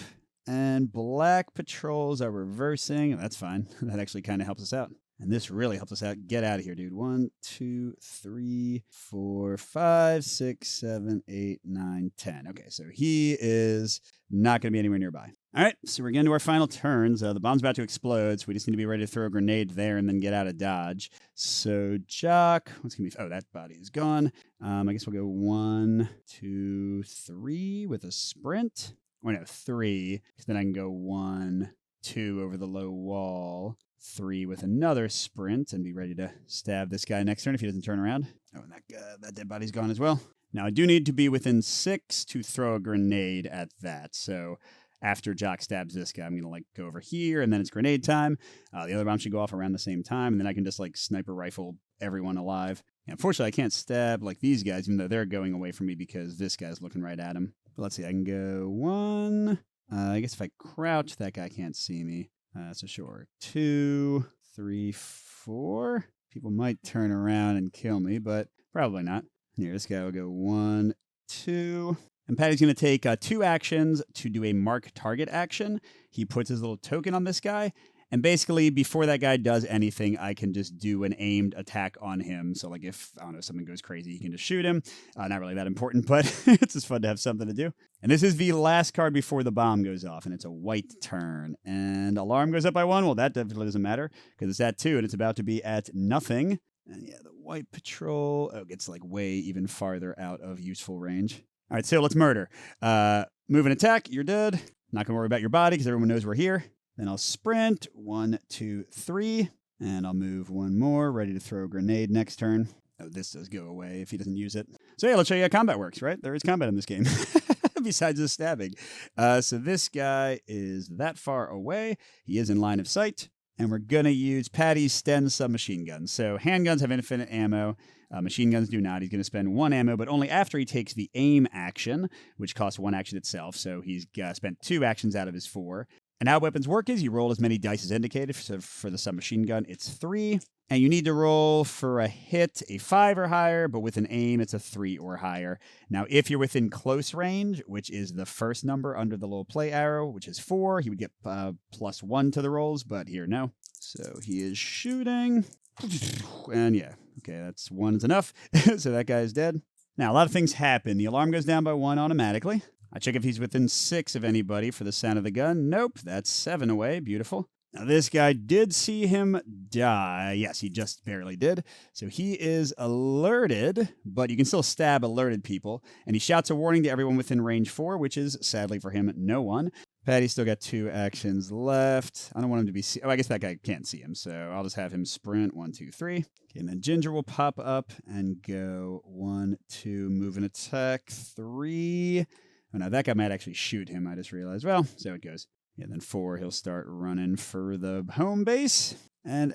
And black patrols are reversing. That's fine. That actually kind of helps us out. And this really helps us out. Get out of here, dude. 1, 2, 3, 4, 5, 6, 7, 8, 9, 10. Okay, so he is not going to be anywhere nearby. All right, so we're getting to our final turns. The bomb's about to explode, so we just need to be ready to throw a grenade there and then get out of dodge. So, Jock, what's going to be... Oh, that body is gone. I guess we'll go 1, 2, 3 with a sprint. Or no, 3, because then I can go 1, 2 over the low wall, 3 with another sprint, and be ready to stab this guy next turn if he doesn't turn around. Oh, and that dead body's gone as well. Now, I do need to be within 6 to throw a grenade at that, so... After Jock stabs this guy, I'm going to go over here, and then it's grenade time. The other bomb should go off around the same time, and then I can just sniper rifle everyone alive. And unfortunately, I can't stab these guys, even though they're going away from me because this guy's looking right at him. But let's see, I can go 1. I guess if I crouch, that guy can't see me. So sure, 2, 3, 4. People might turn around and kill me, but probably not. Here, this guy will go 1, 2. And Patty's going to take 2 actions to do a mark target action. He puts his little token on this guy. And basically, before that guy does anything, I can just do an aimed attack on him. So, if, I don't know, something goes crazy, he can just shoot him. Not really that important, but it's just fun to have something to do. And this is the last card before the bomb goes off, and it's a white turn. And alarm goes up by 1. Well, that definitely doesn't matter, because it's at 2, and it's about to be at nothing. And yeah, the white patrol, gets way even farther out of useful range. All right, so let's murder. Move and attack, you're dead. Not going to worry about your body because everyone knows we're here. Then I'll sprint, 1, 2, 3. And I'll move 1 more, ready to throw a grenade next turn. Oh, this does go away if he doesn't use it. So yeah, let's show you how combat works, right? There is combat in this game, besides the stabbing. So this guy is that far away. He is in line of sight. And we're going to use Patty's Sten submachine guns. So handguns have infinite ammo. Machine guns do not. He's going to spend 1 ammo, but only after he takes the aim action, which costs 1 action itself. So he's spent 2 actions out of his 4. And how weapons work is you roll as many dice as indicated. So for the submachine gun, it's 3. And you need to roll for a hit a 5 or higher, but with an aim, it's a 3 or higher. Now, if you're within close range, which is the first number under the little play arrow, which is 4, he would get +1 to the rolls, but here, no. So he is shooting. And yeah, okay, that's 1 is enough. So that guy is dead. Now, a lot of things happen. The alarm goes down by 1 automatically. I check if he's within 6 of anybody for the sound of the gun. Nope, that's 7 away. Beautiful. Now, this guy did see him die. Yes, he just barely did. So he is alerted, but you can still stab alerted people. And he shouts a warning to everyone within range 4, which is, sadly for him, no one. Patty's still got 2 actions left. I don't want him to be... Oh, I guess that guy can't see him, so I'll just have him sprint 1, 2, 3. Okay, and then Ginger will pop up and go 1, 2, move and attack, 3. Oh, no, that guy might actually shoot him, I just realized. Well, so it goes. Yeah, then 4, he'll start running for the home base. And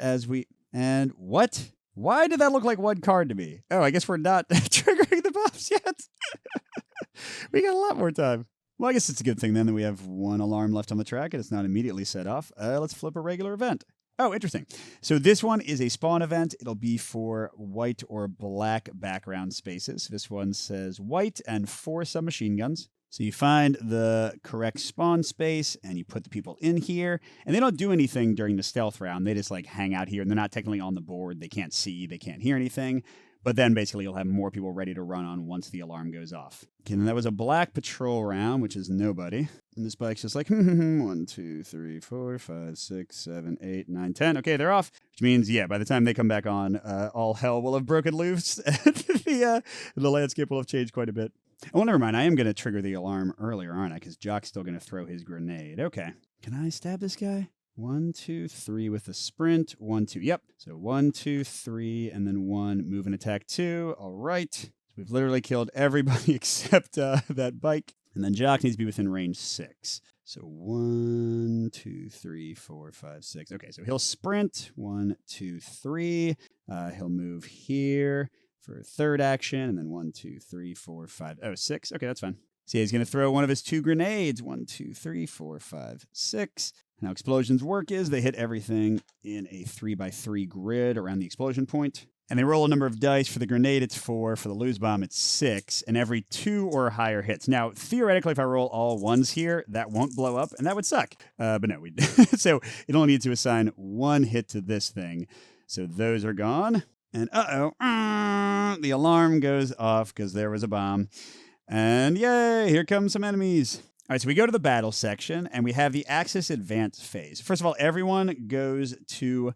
And what? Why did that look like 1 card to me? Oh, I guess we're not triggering the bombs yet. We got a lot more time. Well, I guess it's a good thing then that we have 1 alarm left on the track and it's not immediately set off. Let's flip a regular event. Oh, interesting. So this one is a spawn event. It'll be for white or black background spaces. This one says white and 4 submachine guns. So you find the correct spawn space and you put the people in here. And they don't do anything during the stealth round. They just hang out here and they're not technically on the board. They can't see, they can't hear anything. But then basically you'll have more people ready to run on once the alarm goes off. Okay, and that was a black patrol round, which is nobody. And this bike's just 1, 2, 3, 4, 5, 6, 7, 8, 9, 10. Okay, they're off. Which means, yeah, by the time they come back on, all hell will have broken loose. The landscape will have changed quite a bit. Oh, never mind. I am going to trigger the alarm earlier, aren't I? Because Jock's still going to throw his grenade. Okay. Can I stab this guy? 1, 2, 3 with a sprint. 1, 2. Yep. So 1, 2, 3, and then 1. Move and attack 2. All right. So we've literally killed everybody except that bike. And then Jock needs to be within range 6. So 1, 2, 3, 4, 5, 6. Okay, so he'll sprint. 1, 2, 3. He'll move here for a 3rd action, and then 1, 2, 3, 4, 5. Oh, 6. Okay, that's fine. So yeah, he's going to throw one of his 2 grenades. 1, 2, 3, 4, 5, 6. Now, explosions work is they hit everything in a 3x3 grid around the explosion point. And they roll a number of dice. For the grenade, it's 4. For the loose bomb, it's 6. And every 2 or higher hits. Now, theoretically, if I roll all 1s here, that won't blow up, and that would suck. But no, we so it only needs to assign 1 hit to this thing. So those are gone. And the alarm goes off because there was a bomb. And yay, here come some enemies. All right, so we go to the battle section, and we have the Axis Advance phase. First of all, everyone goes to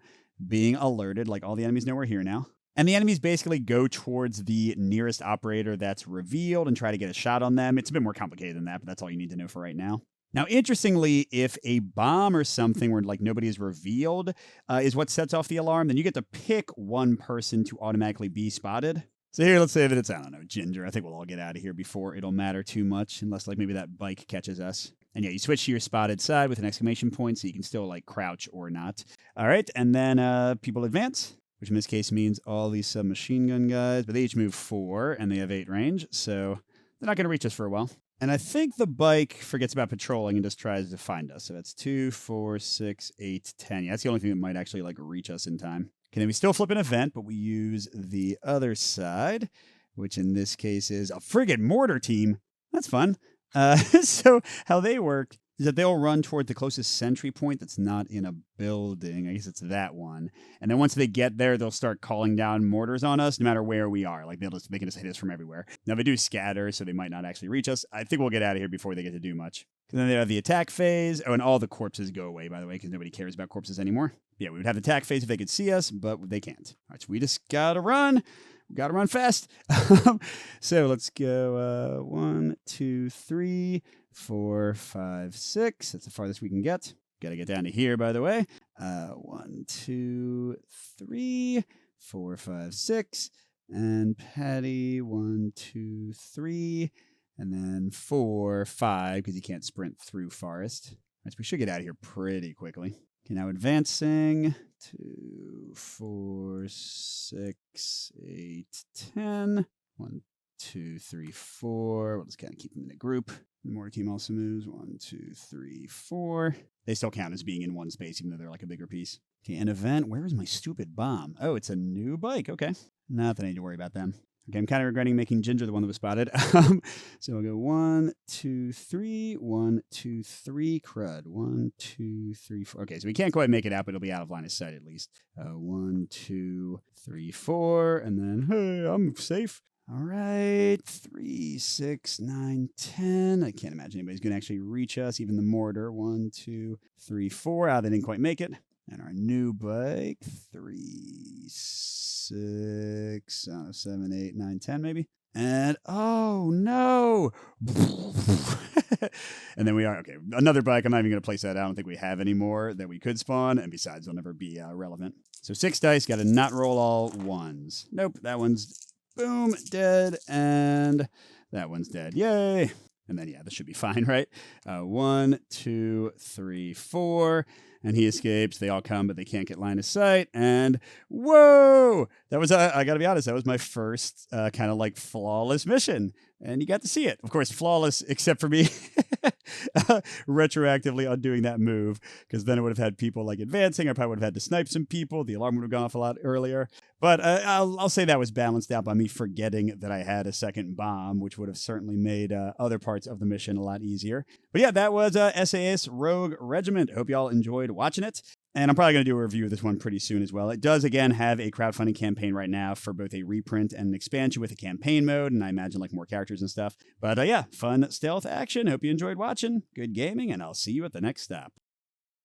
being alerted, like all the enemies know we're here now. And the enemies basically go towards the nearest operator that's revealed and try to get a shot on them. It's a bit more complicated than that, but that's all you need to know for right now. Now, interestingly, if a bomb or something where like nobody is revealed is what sets off the alarm, then you get to pick one person to automatically be spotted. So here, let's say that it's, I don't know, Ginger. I think we'll all get out of here before it'll matter too much, unless like maybe that bike catches us. And yeah, you switch to your spotted side with an exclamation point so you can still like crouch or not. All right, and then people advance, which in this case means all these submachine gun guys, but they each move 4 and they have 8 range, so they're not going to reach us for a while. And I think the bike forgets about patrolling and just tries to find us. So that's 2, 4, 6, 8, 10. Yeah, that's the only thing that might actually like reach us in time. Okay, then we still flip an event, but we use the other side, which in this case is a friggin' mortar team. That's fun. So how they work is that they'll run toward the closest sentry point that's not in a building. I guess it's that one. And then once they get there, they'll start calling down mortars on us no matter where we are. Like they can just hit us from everywhere. Now they do scatter, so they might not actually reach us. I think we'll get out of here before they get to do much. And then they have the attack phase. Oh, and all the corpses go away, by the way, because nobody cares about corpses anymore. Yeah, we would have the attack phase if they could see us, but they can't. All right, so we just gotta run. We gotta run fast. So let's go 1, 2, 3, 4, 5, 6. That's the farthest we can get. Gotta get down to here, by the way. 1, 2, 3, 4, 5, 6. And Patty, 1, 2, 3. And then 4, 5, because you can't sprint through forest. Right, so we should get out of here pretty quickly. Okay, now advancing. 2, 4, 6, 8, 10. 1, 2, 3, 4. We'll just kind of keep them in a group. The mortar team also moves. 1, 2, 3, 4. They still count as being in one space, even though they're like a bigger piece. Okay, an event. Where is my stupid bomb? Oh, it's a new bike. Okay. Nothing I need to worry about them. Okay, I'm kind of regretting making Ginger the one that was spotted. So I'll go 1, 2, 3, 1, 2, 3, crud. 1, 2, 3, 4. Okay, so we can't quite make it out, but it'll be out of line of sight at least. 1, 2, 3, 4, and then, hey, I'm safe. All right, 3, 6, 9, 10. I can't imagine anybody's going to actually reach us, even the mortar. 1, 2, 3, 4. They didn't quite make it. And our new bike, 3, 6, 7, 8, 9, 10 maybe. And oh no! And then we are, okay, another bike. I'm not even going to place that. I don't think we have any more that we could spawn. And besides, they'll never be relevant. So 6 dice, got to not roll all 1s. Nope, that one's boom, dead. And that one's dead. Yay! And then, yeah, this should be fine, right? 1, 2, 3, 4. And he escapes. They all come, but they can't get line of sight. And whoa! That was, I got to be honest, that was my first kind of like flawless mission. And you got to see it. Of course, flawless, except for me retroactively undoing that move. Because then it would have had people like advancing. I probably would have had to snipe some people. The alarm would have gone off a lot earlier. But I'll say that was balanced out by me forgetting that I had a second bomb, which would have certainly made other parts of the mission a lot easier. But yeah, that was SAS Rogue Regiment. I hope y'all enjoyed watching it. And I'm probably going to do a review of this one pretty soon as well. It does, again, have a crowdfunding campaign right now for both a reprint and an expansion with a campaign mode, and I imagine like more characters and stuff. But yeah, fun stealth action. Hope you enjoyed watching. Good gaming, and I'll see you at the next stop.